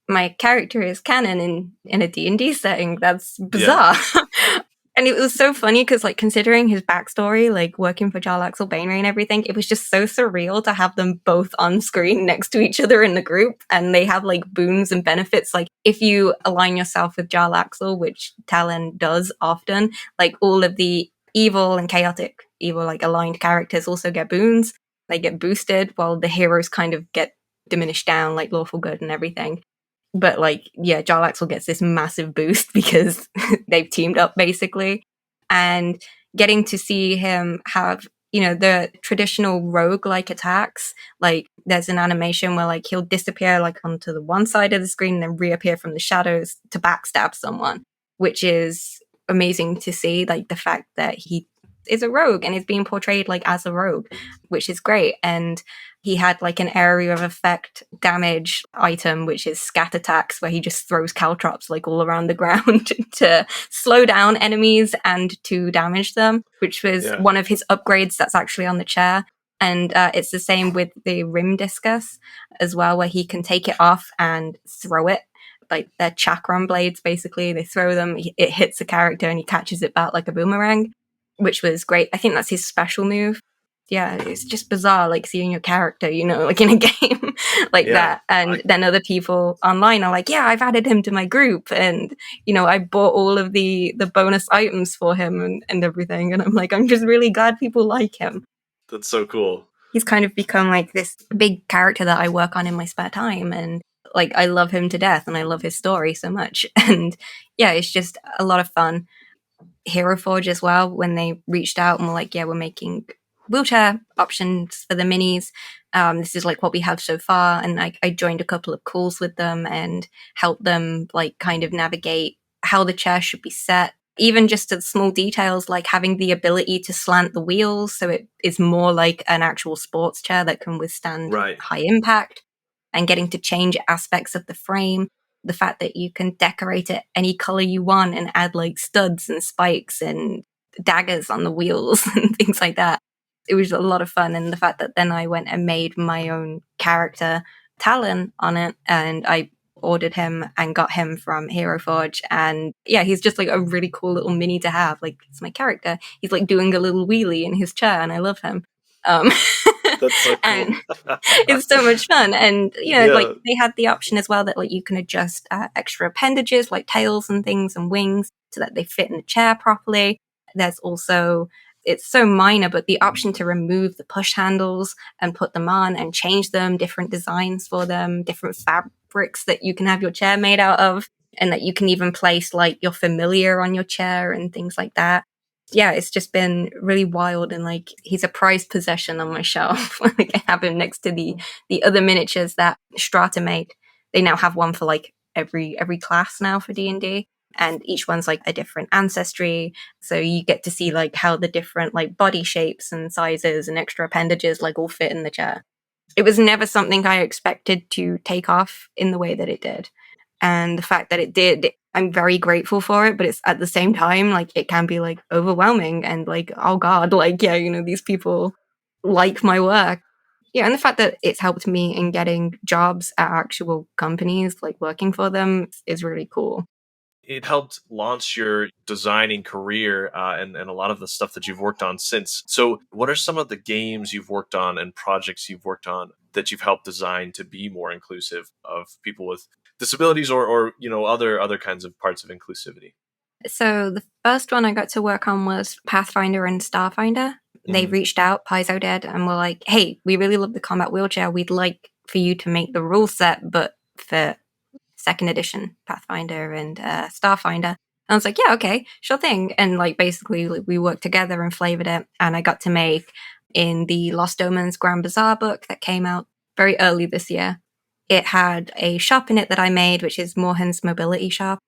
my character is canon in a D&D setting. That's bizarre. Yeah. And it was so funny because, like, considering his backstory, like working for Jarlaxle Bainray and everything, it was just so surreal to have them both on screen next to each other in the group. And they have like boons and benefits. Like, if you align yourself with Jarlaxle, which Talon does often, like all of the evil and chaotic evil, like aligned characters also get boons. They get boosted, while the heroes kind of get diminished down, like lawful good and everything. But like, yeah, Jarlaxle gets this massive boost because they've teamed up basically. And getting to see him have, you know, the traditional rogue-like attacks, like there's an animation where like he'll disappear like onto the one side of the screen and then reappear from the shadows to backstab someone, which is amazing to see. Like the fact that he is a rogue and is being portrayed like as a rogue, which is great. And he had like an area of effect damage item, which is scat attacks, where he just throws caltrops like all around the ground to slow down enemies and to damage them, which was one of his upgrades that's actually on the chair. And it's the same with the rim discus as well, where he can take it off and throw it. Like they're chakram blades, basically. They throw them, it hits the character and he catches it back like a boomerang, which was great. I think that's his special move. Yeah, it's just bizarre, like seeing your character, you know, like in a game like that. And then other people online are like, yeah, I've added him to my group. And, you know, I bought all of the bonus items for him and everything. And I'm like, I'm just really glad people like him. That's so cool. He's kind of become like this big character that I work on in my spare time. And like, I love him to death and I love his story so much. And yeah, it's just a lot of fun. Hero Forge as well, when they reached out and were like, yeah, we're making wheelchair options for the minis. This is like what we have so far. And I joined a couple of calls with them and helped them like kind of navigate how the chair should be set. Even just the small details, like having the ability to slant the wheels so it is more like an actual sports chair that can withstand high impact, and getting to change aspects of the frame. The fact that you can decorate it any color you want and add like studs and spikes and daggers on the wheels and things like that. It was a lot of fun. And the fact that then I went and made my own character, Talon, on it, and I ordered him and got him from Hero Forge. And yeah, he's just like a really cool little mini to have. Like, it's my character. He's like doing a little wheelie in his chair and I love him. That's so cool. And it's so much fun. And you know, like they had the option as well that like you can adjust extra appendages like tails and things and wings so that they fit in the chair properly. There's also, it's so minor, but the option to remove the push handles and put them on and change them, different designs for them, different fabrics that you can have your chair made out of, and that you can even place like your familiar on your chair and things like that. Yeah, it's just been really wild, and like he's a prized possession on my shelf. Like I have him next to the other miniatures that Strata made. They now have one for like every class now for D&D, and each one's like a different ancestry. So you get to see like how the different like body shapes and sizes and extra appendages like all fit in the chair. It was never something I expected to take off in the way that it did. And the fact that it did, I'm very grateful for it, but it's at the same time, like, it can be like overwhelming and like, oh God, like, yeah, you know, these people like my work. Yeah, and the fact that it's helped me in getting jobs at actual companies, like working for them, is really cool. It helped launch your designing career and a lot of the stuff that you've worked on since. So, what are some of the games you've worked on and projects you've worked on that you've helped design to be more inclusive of people with disabilities or you know other kinds of parts of inclusivity? So the first one I got to work on was Pathfinder and Starfinder. They Mhm. reached out, Paizo did, and were like, hey, we really love the combat wheelchair. We'd like for you to make the rule set, but for second edition Pathfinder and Starfinder. And I was like, yeah, okay, sure thing. And like basically like, we worked together and flavored it. And I got to make in the Lost Omens Grand Bazaar book that came out very early this year. It had a shop in it that I made, which is Morhan's Mobility Shop.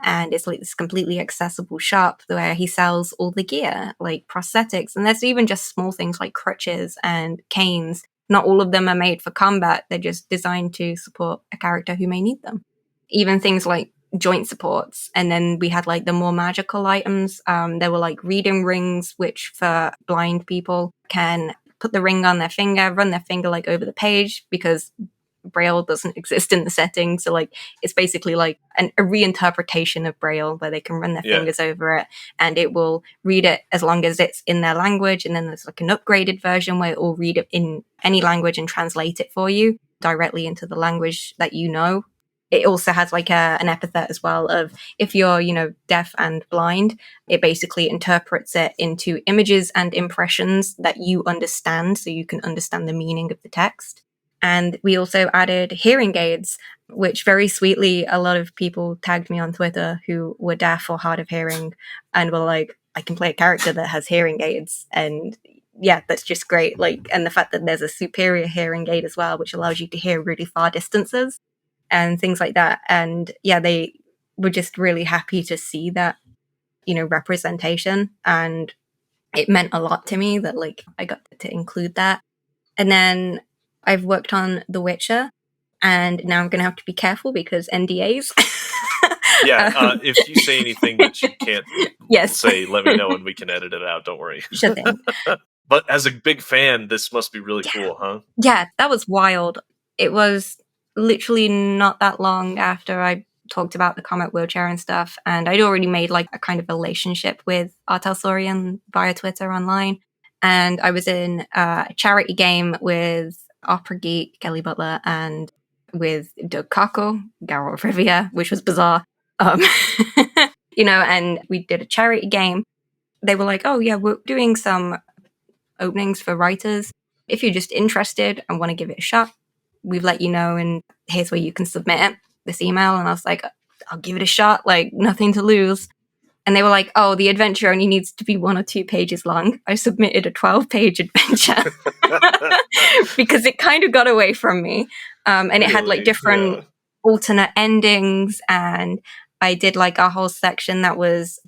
And it's like this completely accessible shop where he sells all the gear, like prosthetics. And there's even just small things like crutches and canes. Not all of them are made for combat. They're just designed to support a character who may need them. Even things like joint supports. And then we had like the more magical items. There were like reading rings, which for blind people can put the ring on their finger, run their finger like over the page because Braille doesn't exist in the setting. So like it's basically like a reinterpretation of Braille where they can run their fingers over it and it will read it as long as it's in their language. And then there's like an upgraded version where it will read it in any language and translate it for you directly into the language that you know. It also has like an epithet as well of if you're, you know, deaf and blind, it basically interprets it into images and impressions that you understand so you can understand the meaning of the text. And we also added hearing aids, which very sweetly, a lot of people tagged me on Twitter who were deaf or hard of hearing and were like, I can play a character that has hearing aids. And yeah, that's just great. Like, and the fact that there's a superior hearing aid as well, which allows you to hear really far distances and things like that. And yeah, they were just really happy to see that, you know, representation. And it meant a lot to me that like I got to include that. And then I've worked on The Witcher, and now I'm going to have to be careful because NDAs. Yeah, if you say anything that you can't yes. say, let me know and we can edit it out. Don't worry. Sure thing. But as a big fan, this must be really cool, huh? Yeah, that was wild. It was literally not that long after I talked about the Comet wheelchair and stuff, and I'd already made like a kind of relationship with Artel Sorian via Twitter online. And I was in a charity game with Opera Geek, Kelly Butler, and with Doug Cockle, Garrett Rivia, which was bizarre. You know, and we did a charity game. They were like, oh yeah, we're doing some openings for writers. If you're just interested and want to give it a shot, we've let you know, and here's where you can submit it, this email. And I was like, I'll give it a shot, like nothing to lose. And they were like, oh, the adventure only needs to be 1 or 2 pages long. I submitted a 12-page adventure because it kind of got away from me. And it had like different alternate endings. And I did like a whole section that was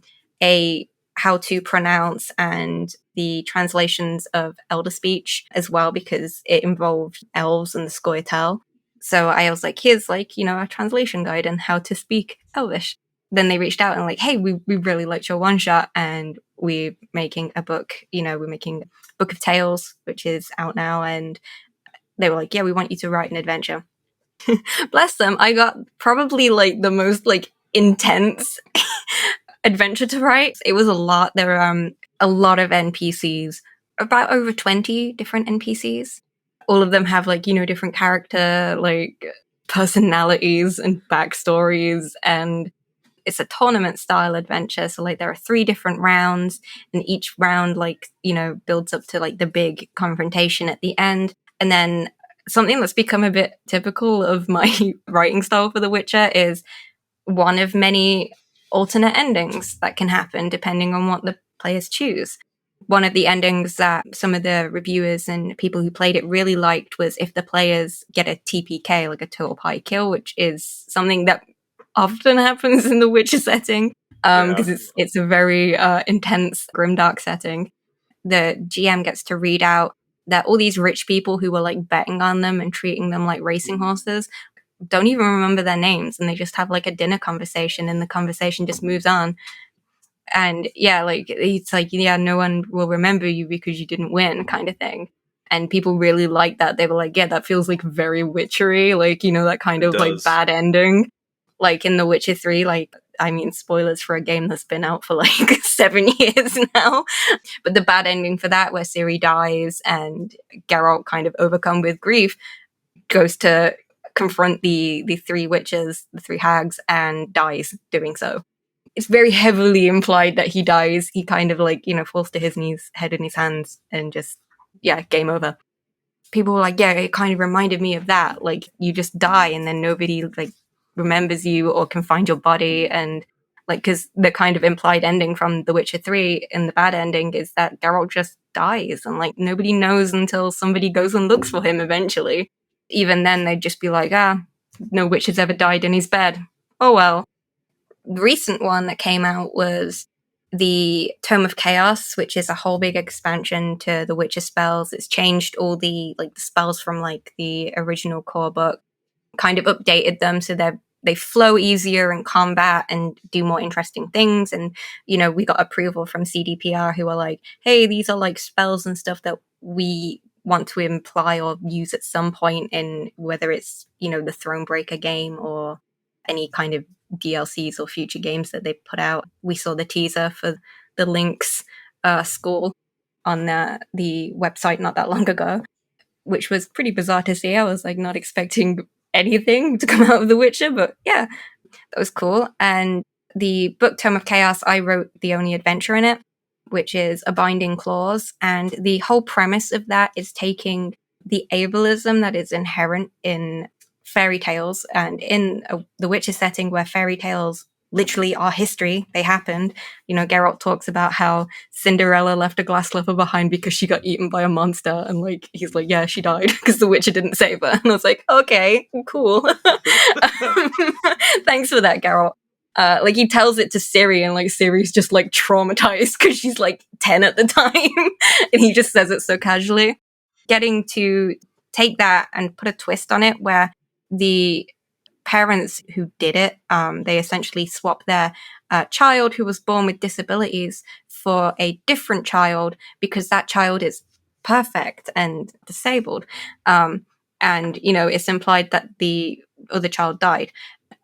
a how to pronounce and the translations of Elder Speech as well, because it involved elves and the Scoia'tael. So I was like, here's like, you know, a translation guide on how to speak Elvish. Then they reached out and like, hey, we really liked your one shot and we're making a book, you know, we're making Book of Tales, which is out now. And they were like, yeah, we want you to write an adventure. Bless them. I got probably like the most like intense adventure to write. It was a lot. There were a lot of NPCs, about over 20 different NPCs. All of them have like, you know, different character, like personalities and backstories, and it's a tournament style adventure. So like there are 3 different rounds, and each round like, you know, builds up to like the big confrontation at the end. And then something that's become a bit typical of my writing style for The Witcher is one of many alternate endings that can happen depending on what the players choose. One of the endings that some of the reviewers and people who played it really liked was if the players get a TPK, like a total pie kill, which is something that often happens in the Witcher setting, because it's a very intense, grimdark setting. The GM gets to read out that all these rich people who were like betting on them and treating them like racing horses don't even remember their names, and they just have like a dinner conversation, and the conversation just moves on. And yeah, like it's like, yeah, no one will remember you because you didn't win, kind of thing. And people really like that. They were like, yeah, that feels like very witchery, like, you know, that kind of like bad ending, like in The Witcher 3. Like, I mean, spoilers for a game that's been out for like 7 years now, but the bad ending for that, where Ciri dies and Geralt, kind of overcome with grief, goes to confront the three witches, the three hags, and dies doing so. It's very heavily implied that he dies. He kind of like, you know, falls to his knees, head in his hands, and just, yeah, game over. People were like, yeah, it kind of reminded me of that. Like, you just die and then nobody like remembers you or can find your body. And like, because the kind of implied ending from The Witcher 3 and the bad ending is that Geralt just dies, and like nobody knows until somebody goes and looks for him eventually. Even then, they'd just be like, no witch has ever died in his bed. Oh well. The recent one that came out was the Tome of Chaos, which is a whole big expansion to the Witcher spells. It's changed all the like the spells from like the original core book, kind of updated them so they flow easier in combat and do more interesting things. And, you know, we got approval from CDPR, who are like, hey, these are like spells and stuff that we want to imply or use at some point in whether it's, you know, the Thronebreaker game or any kind of DLCs or future games that they put out. We saw the teaser for the Lynx School on the website not that long ago, which was pretty bizarre to see. I was like not expecting anything to come out of The Witcher, but yeah, that was cool. And the book Tome of Chaos, I wrote the only adventure in it, which is A Binding Clause. And the whole premise of that is taking the ableism that is inherent in fairy tales and in the Witcher setting, where fairy tales literally are history. They happened. You know, Geralt talks about how Cinderella left a glass slipper behind because she got eaten by a monster. And like, he's like, yeah, she died because the Witcher didn't save her. And I was like, okay, cool. Thanks for that, Geralt. Like he tells it to Ciri, and like Ciri's just like traumatized because she's like 10 at the time. And he just says it so casually. Getting to take that and put a twist on it, where the parents who did it, they essentially swap their child who was born with disabilities for a different child because that child is perfect and disabled. And, you know, it's implied that the other child died.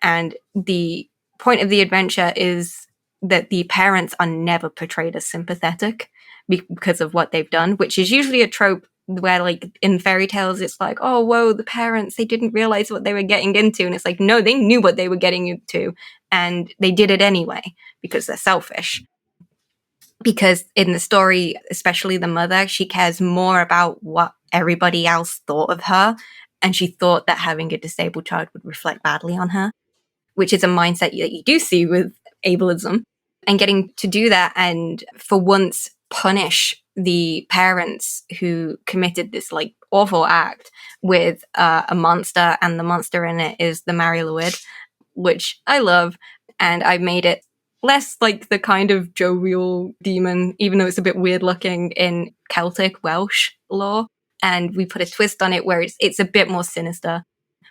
And the point of the adventure is that the parents are never portrayed as sympathetic because of what they've done, which is usually a trope where like in fairy tales it's like, oh whoa, the parents, they didn't realize what they were getting into. And it's like, no, they knew what they were getting into and they did it anyway because they're selfish. Because in the story, especially the mother, she cares more about what everybody else thought of her, and she thought that having a disabled child would reflect badly on her, which is a mindset that you do see with ableism. And getting to do that and for once punish the parents who committed this like awful act with a monster, and the monster in it is the Mariluid, which I love. And I made it less like the kind of jovial demon, even though it's a bit weird looking in Celtic Welsh lore. And we put a twist on it where it's a bit more sinister.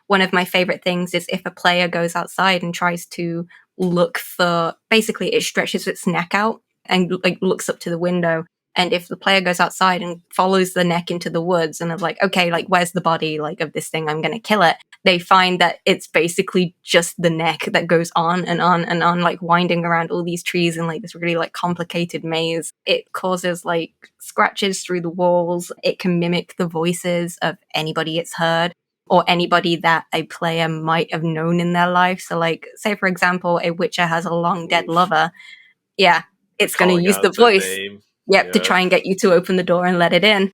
One of my favorite things is if a player goes outside and tries to look for, basically it stretches its neck out and like looks up to the window. And if the player goes outside and follows the neck into the woods and is like, okay, like where's the body like of this thing? I'm going to kill it. They find that it's basically just the neck that goes on and on and on, like winding around all these trees in like this really like complicated maze. It causes like scratches through the walls. It can mimic the voices of anybody it's heard, or anybody that a player might have known in their life. So like, say for example, a Witcher has a long dead lover. Yeah, it's going to use the voice. Yep, to try and get you to open the door and let it in.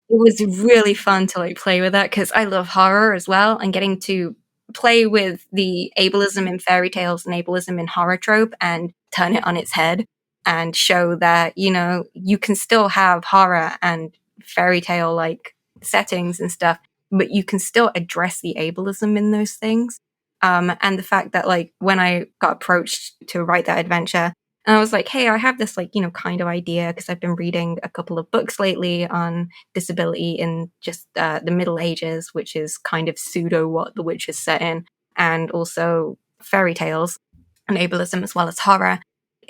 It was really fun to like play with that because I love horror as well, and getting to play with the ableism in fairy tales and ableism in horror trope and turn it on its head and show that, you know, you can still have horror and fairy tale like settings and stuff, but you can still address the ableism in those things. And the fact that like when I got approached to write that adventure, and I was like, hey, I have this like, you know, kind of idea because I've been reading a couple of books lately on disability in just the Middle Ages, which is kind of pseudo what The Witch is set in. and also fairy tales and ableism as well as horror.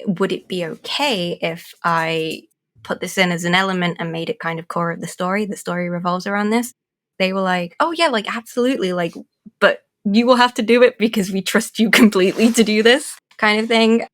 Would it be okay if I put this in as an element and made it kind of core of the story? The story revolves around this. They were like, oh yeah, like absolutely, like, but you will have to do it because we trust you completely to do this kind of thing.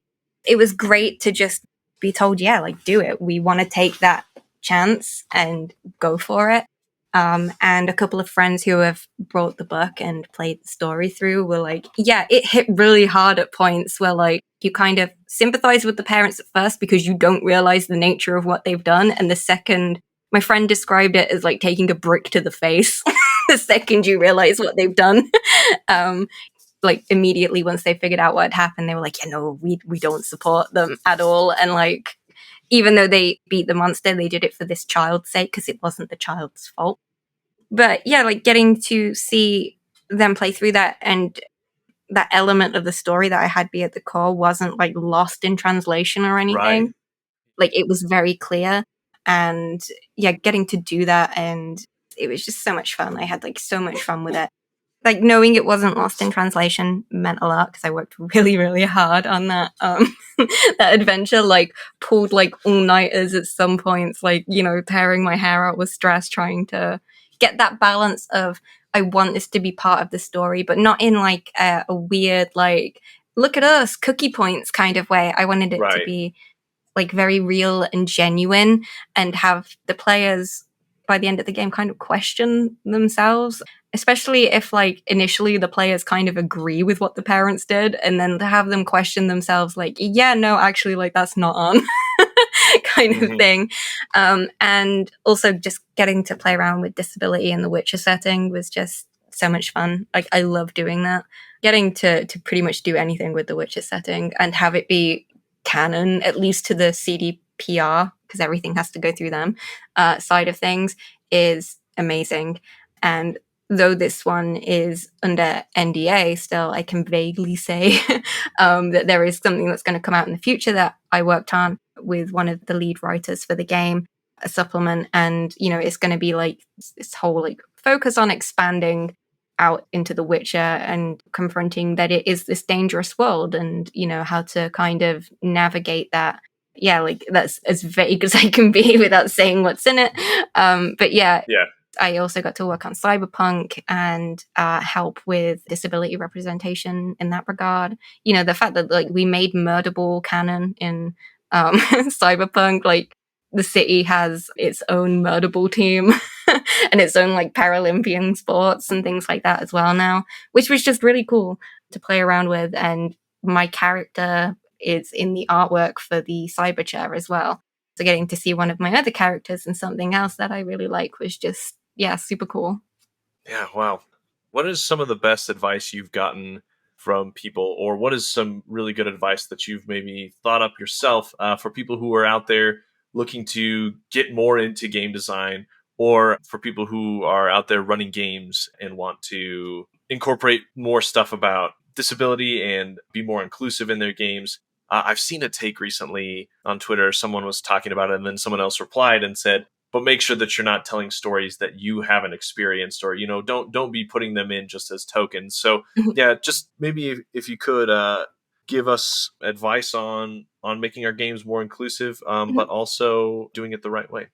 It was great to just be told, yeah, like do it. We want to take that chance and go for it. And a couple of friends who have brought the book and played the story through were like, yeah, it hit really hard at points where like you kind of sympathize with the parents at first because you don't realize the nature of what they've done. And the second, my friend described it as like taking a brick to the face. The second you realize what they've done. Like immediately once they figured out what had happened, they were like, yeah, no, we don't support them at all. And like, even though they beat the monster, they did it for this child's sake because it wasn't the child's fault. But yeah, like getting to see them play through that and that element of the story that I had be at the core wasn't like lost in translation or anything. Right. Like it was very clear. And yeah, getting to do that, and it was just so much fun. I had like so much fun with it. Like knowing it wasn't lost in translation meant a lot because I worked really, really hard on that that adventure. Like pulled like all-nighters at some points, like, you know, tearing my hair out with stress, trying to get that balance of I want this to be part of the story, but not in like a weird like look at us cookie points kind of way. I wanted it to be like very real and genuine and have the players by the end of the game kind of question themselves, especially if like initially the players kind of agree with what the parents did, and then to have them question themselves like, yeah, no, actually like that's not on kind of thing. And also just getting to play around with disability in the Witcher setting was just so much fun. Like I love doing that. Getting to pretty much do anything with the Witcher setting and have it be canon, at least to the CDPR, because everything has to go through them, side of things is amazing. And though this one is under NDA still, I can vaguely say that there is something that's going to come out in the future that I worked on with one of the lead writers for the game, a supplement. And, you know, it's going to be like this whole like focus on expanding out into the Witcher and confronting that it is this dangerous world and, you know, how to kind of navigate that. Yeah, like that's as vague as I can be without saying what's in it. But yeah, I also got to work on cyberpunk and help with disability representation in that regard. You know, the fact that like we made murderball canon in cyberpunk, like the city has its own murderball team and its own like Paralympian sports and things like that as well now, which was just really cool to play around with. And my character is in the artwork for the cyber chair as well. So getting to see one of my other characters in something else that I really like was just, yeah, super cool. Yeah, wow. What is some of the best advice you've gotten from people, or what is some really good advice that you've maybe thought up yourself for people who are out there looking to get more into game design, or for people who are out there running games and want to incorporate more stuff about disability and be more inclusive in their games? I've seen a take recently on Twitter. Someone was talking about it, and then someone else replied and said, but make sure that you're not telling stories that you haven't experienced, or, you know, don't be putting them in just as tokens. So yeah, just maybe if you could give us advice on making our games more inclusive, but also doing it the right way.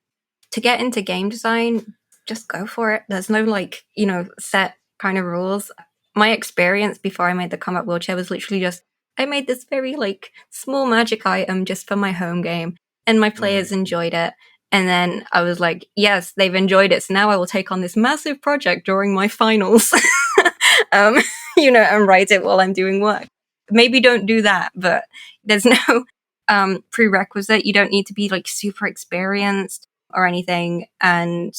To get into game design, just go for it. There's no like, you know, set kind of rules. My experience before I made the combat wheelchair was literally just I made this very like small magic item just for my home game, and my players enjoyed it. And then I was like, yes, they've enjoyed it. So now I will take on this massive project during my finals, you know, and write it while I'm doing work. Maybe don't do that, but there's no prerequisite. You don't need to be like super experienced or anything. And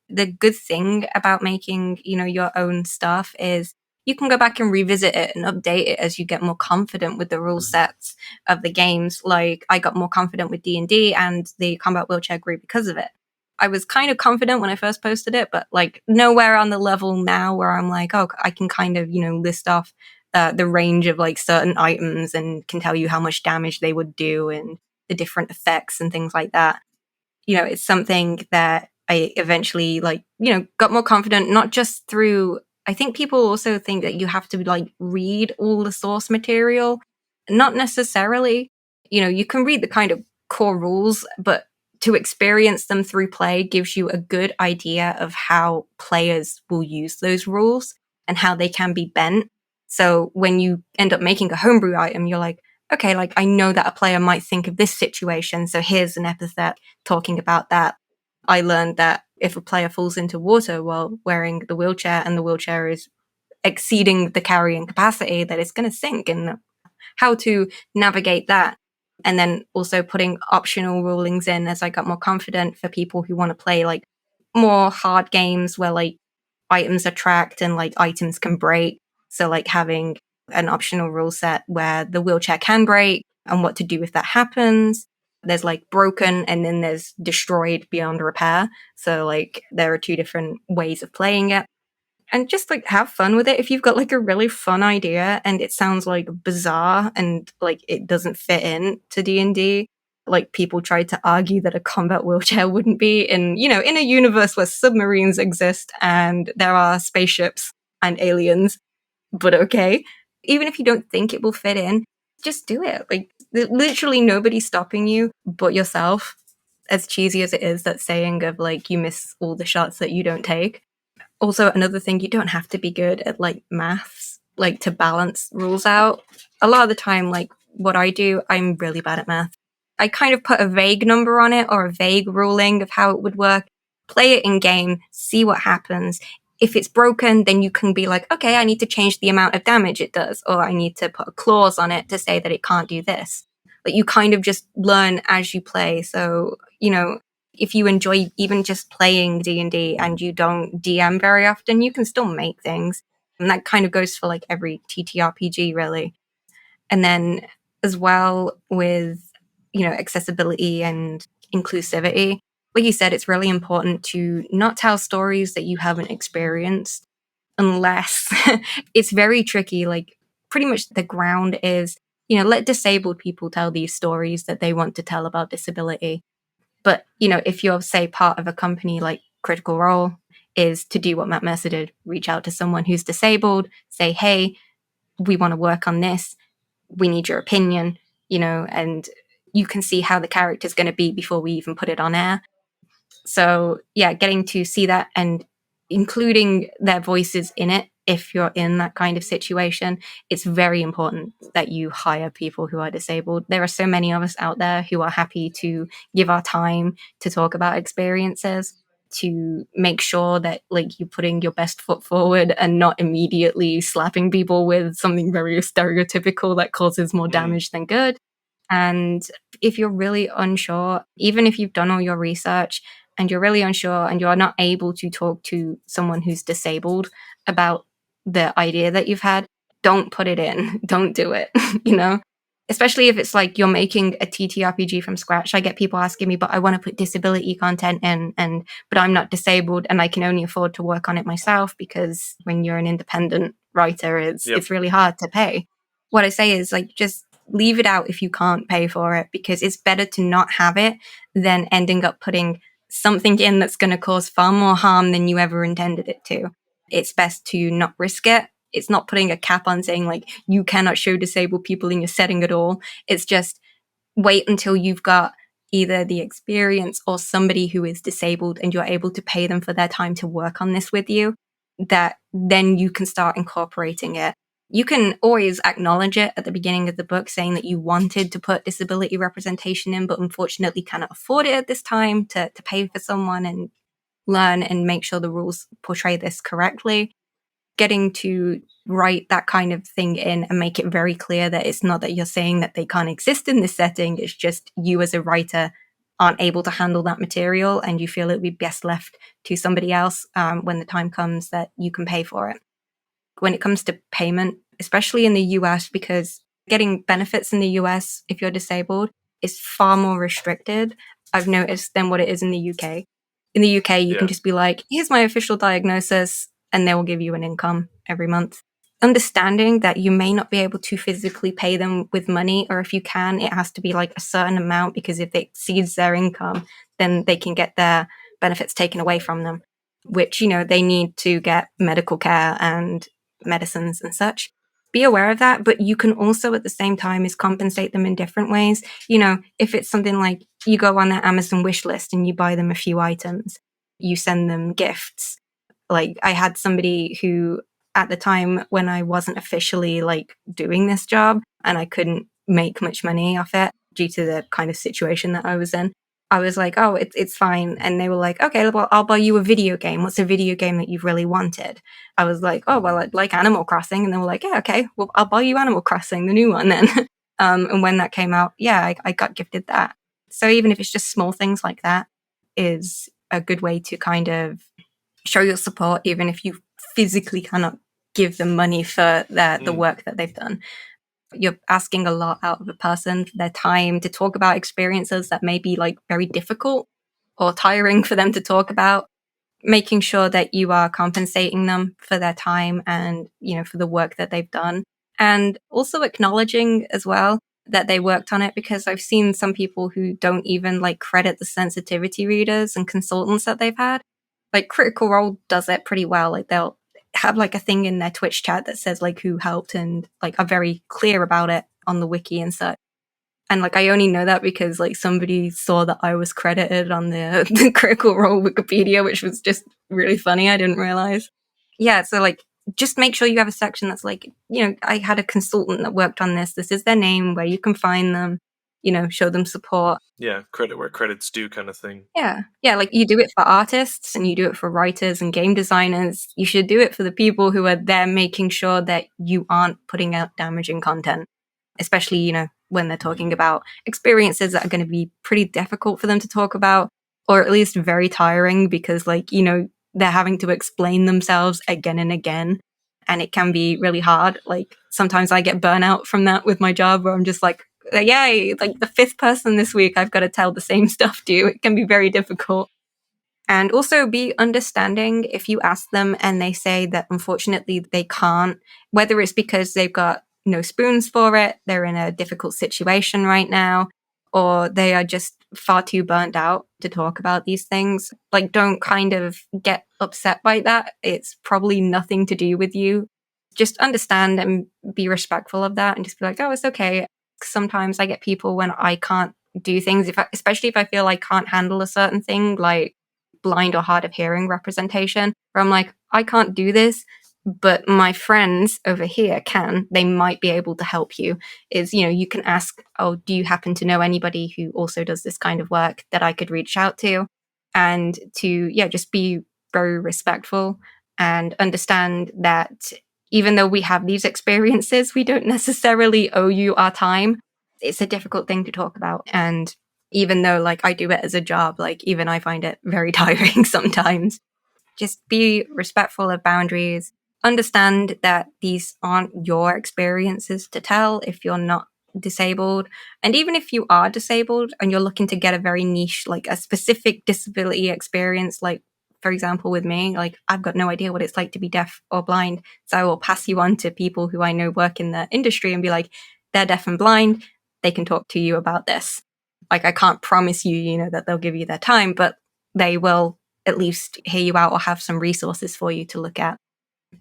the good thing about making, you know, your own stuff is you can go back and revisit it and update it as you get more confident with the rule sets of the games. Like I got more confident with D&D and the combat wheelchair group because of it. I was kind of confident when I first posted it, but like nowhere on the level now where I'm like, oh, I can kind of, you know, list off the range of like certain items and can tell you how much damage they would do and the different effects and things like that. You know, it's something that I eventually like, you know, got more confident, not just through I think people also think that you have to like read all the source material. Not necessarily. You can read the kind of core rules, but to experience them through play gives you a good idea of how players will use those rules and how they can be bent. So when you end up making a homebrew item, you're like, okay, like I know that a player might think of this situation. So here's an epithet talking about that. I learned that if a player falls into water while wearing the wheelchair and the wheelchair is exceeding the carrying capacity, that it's going to sink, and how to navigate that. And then also putting optional rulings in as I got more confident for people who want to play like more hard games where like items are tracked and like items can break. So like having an optional rule set where the wheelchair can break and what to do if that happens. There's like broken and then there's destroyed beyond repair. So like there are two different ways of playing it. And just like have fun with it. If you've got like a really fun idea and it sounds like bizarre and like it doesn't fit in to D&D, like people tried to argue that a combat wheelchair wouldn't be in a universe where submarines exist and there are spaceships and aliens, but okay. Even if you don't think it will fit in, just do it. Like literally nobody's stopping you but yourself. As cheesy as it is, that saying of like you miss all the shots that you don't take. Also, another thing, you don't have to be good at like maths, like to balance rules out. A lot of the time, like what I do, I'm really bad at math. I kind of put a vague number on it or a vague ruling of how it would work. Play it in game, see what happens. If it's broken, then you can be like, okay, I need to change the amount of damage it does, or I need to put a clause on it to say that it can't do this. Like you kind of just learn as you play. So, if you enjoy even just playing D&D and you don't DM very often, you can still make things. And that kind of goes for like every TTRPG really. And then as well with, accessibility and inclusivity, like you said, it's really important to not tell stories that you haven't experienced unless it's very tricky. Like pretty much the ground is, let disabled people tell these stories that they want to tell about disability. But, if you're, say, part of a company like Critical Role is to do what Matt Mercer did, reach out to someone who's disabled, say, hey, we want to work on this. We need your opinion, and you can see how the character's going to be before we even put it on air. So, yeah, getting to see that and including their voices in it, if you're in that kind of situation, it's very important that you hire people who are disabled. There are so many of us out there who are happy to give our time to talk about experiences, to make sure that like you're putting your best foot forward and not immediately slapping people with something very stereotypical that causes more damage than good. And if you're really unsure, even if you've done all your research and you're really unsure and you're not able to talk to someone who's disabled about the idea that you've had, don't put it in. Don't do it, Especially if it's like you're making a TTRPG from scratch. I get people asking me, but I want to put disability content in, but I'm not disabled and I can only afford to work on it myself, because when you're an independent writer, it's really hard to pay. What I say is like, just leave it out if you can't pay for it, because it's better to not have it than ending up putting something in that's going to cause far more harm than you ever intended it to. It's best to not risk it. It's not putting a cap on saying like you cannot show disabled people in your setting at all. It's just wait until you've got either the experience or somebody who is disabled and you're able to pay them for their time to work on this with you, that then you can start incorporating it. You can always acknowledge it at the beginning of the book, saying that you wanted to put disability representation in, but unfortunately cannot afford it at this time to pay for someone and learn and make sure the rules portray this correctly. Getting to write that kind of thing in and make it very clear that it's not that you're saying that they can't exist in this setting. It's just you as a writer aren't able to handle that material and you feel it would be best left to somebody else when the time comes that you can pay for it. When it comes to payment, especially in the US, because getting benefits in the US if you're disabled is far more restricted, I've noticed, than what it is in the UK. In the UK, you can just be like, here's my official diagnosis, and they will give you an income every month. Understanding that you may not be able to physically pay them with money, or if you can, it has to be like a certain amount, because if it exceeds their income, then they can get their benefits taken away from them. which, they need to get medical care and medicines and such. Be aware of that, but you can also at the same time is compensate them in different ways. If it's something like you go on their Amazon wish list and you buy them a few items, you send them gifts. Like I had somebody who at the time when I wasn't officially like doing this job and I couldn't make much money off it due to the kind of situation that I was in, I was like, oh, it's fine. And they were like, okay, well, I'll buy you a video game. What's a video game that you've really wanted? I was like, oh, well, I'd like Animal Crossing. And they were like, yeah, okay, well, I'll buy you Animal Crossing, the new one then. And when that came out, yeah, I got gifted that. So even if it's just small things like that is a good way to kind of show your support, even if you physically cannot give them money for the work that they've done. You're asking a lot out of a person, their time to talk about experiences that may be like very difficult or tiring for them to talk about, making sure that you are compensating them for their time and, for the work that they've done. And also acknowledging as well that they worked on it, because I've seen some people who don't even like credit the sensitivity readers and consultants that they've had. Like Critical Role does it pretty well. Like they'll have like a thing in their Twitch chat that says like who helped and like are very clear about it on the wiki and such. And like I only know that because like somebody saw that I was credited on the Critical Role Wikipedia, which was just really funny. I didn't realize. Yeah, so like just make sure you have a section that's like, I had a consultant that worked on this. This is their name, where you can find them. Show them support. Yeah, credit where credit's due kind of thing. Yeah, like you do it for artists and you do it for writers and game designers. You should do it for the people who are there making sure that you aren't putting out damaging content, especially, when they're talking about experiences that are going to be pretty difficult for them to talk about, or at least very tiring because like, they're having to explain themselves again and again. And it can be really hard. Like sometimes I get burnout from that with my job where I'm just like, yay, like the fifth person this week, I've got to tell the same stuff to. It can be very difficult. And also be understanding if you ask them and they say that unfortunately they can't, whether it's because they've got no spoons for it, they're in a difficult situation right now, or they are just far too burnt out to talk about these things. Like don't kind of get upset by that. It's probably nothing to do with you. Just understand and be respectful of that and just be like, oh, it's okay. Sometimes I get people when I can't do things, especially if I feel I can't handle a certain thing, like blind or hard of hearing representation, where I'm like, I can't do this, but my friends over here can. They might be able to help you. You can ask, oh, do you happen to know anybody who also does this kind of work that I could reach out to? And to, just be very respectful and understand that even though we have these experiences, we don't necessarily owe you our time. It's a difficult thing to talk about. And even though like I do it as a job, like even I find it very tiring sometimes. Just be respectful of boundaries. Understand that these aren't your experiences to tell if you're not disabled. And even if you are disabled and you're looking to get a very niche, like a specific disability experience, like for example, with me, like I've got no idea what it's like to be deaf or blind. So I will pass you on to people who I know work in the industry and be like, they're deaf and blind. They can talk to you about this. Like I can't promise you, that they'll give you their time, but they will at least hear you out or have some resources for you to look at.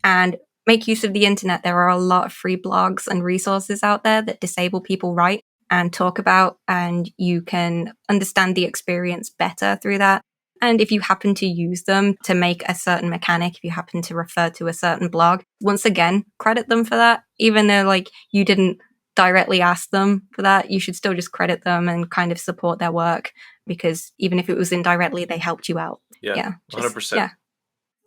And make use of the internet. There are a lot of free blogs and resources out there that disabled people write and talk about, and you can understand the experience better through that. And if you happen to use them to make a certain mechanic, if you happen to refer to a certain blog, once again, credit them for that. Even though like you didn't directly ask them for that, you should still just credit them and kind of support their work, because even if it was indirectly, they helped you out. Yeah, 100%. Yeah.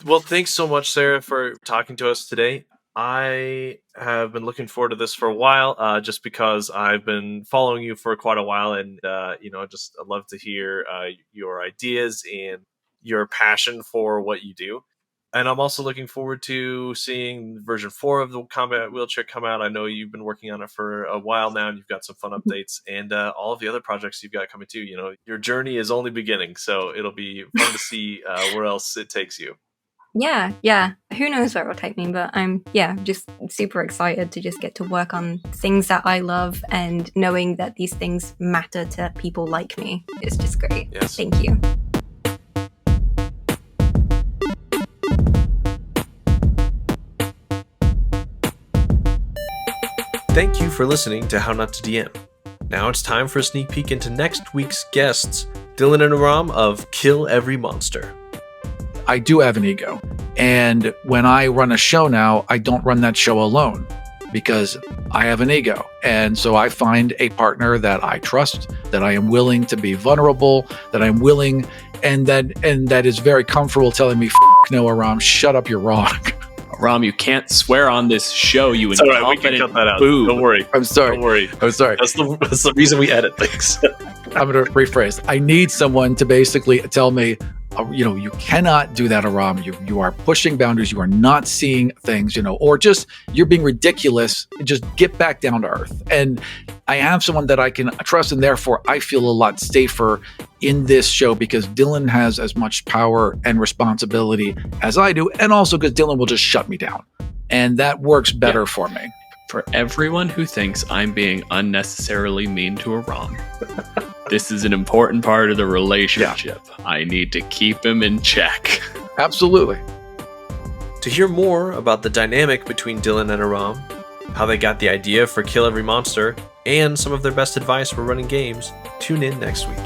Well, thanks so much, Sarah, for talking to us today. I have been looking forward to this for a while, just because I've been following you for quite a while, and I'd love to hear your ideas and your passion for what you do. And I'm also looking forward to seeing version 4 of the combat wheelchair come out. I know you've been working on it for a while now, and you've got some fun updates, and all of the other projects you've got coming too. Your journey is only beginning, so it'll be fun to see where else it takes you. Yeah. Who knows where it will take me, but I'm, just super excited to just get to work on things that I love, and knowing that these things matter to people like me is just great. Yes. Thank you. Thank you for listening to How Not to DM. Now it's time for a sneak peek into next week's guests, Dylan and Aram of Kill Every Monster. I do have an ego. And when I run a show now, I don't run that show alone because I have an ego. And so I find a partner that I trust, that I am willing to be vulnerable, that I'm willing, and that is very comfortable telling me, no, Aram, shut up, you're wrong. Ram, you can't swear on this show, you incompetent All right, we can cut that out. boob. Don't worry. I'm sorry. Don't worry. I'm sorry. That's the reason we edit things. I'm going to rephrase. I need someone to basically tell me, you cannot do that, Aram. You are pushing boundaries. You are not seeing things, or just you're being ridiculous. Just get back down to earth. And I have someone that I can trust, and therefore I feel a lot safer in this show because Dylan has as much power and responsibility as I do, and also because Dylan will just shut me down, and that works better for me. For everyone who thinks I'm being unnecessarily mean to Aram, this is an important part of the relationship. Yeah. I need to keep him in check. Absolutely. To hear more about the dynamic between Dylan and Aram, how they got the idea for Kill Every Monster, and some of their best advice for running games, tune in next week.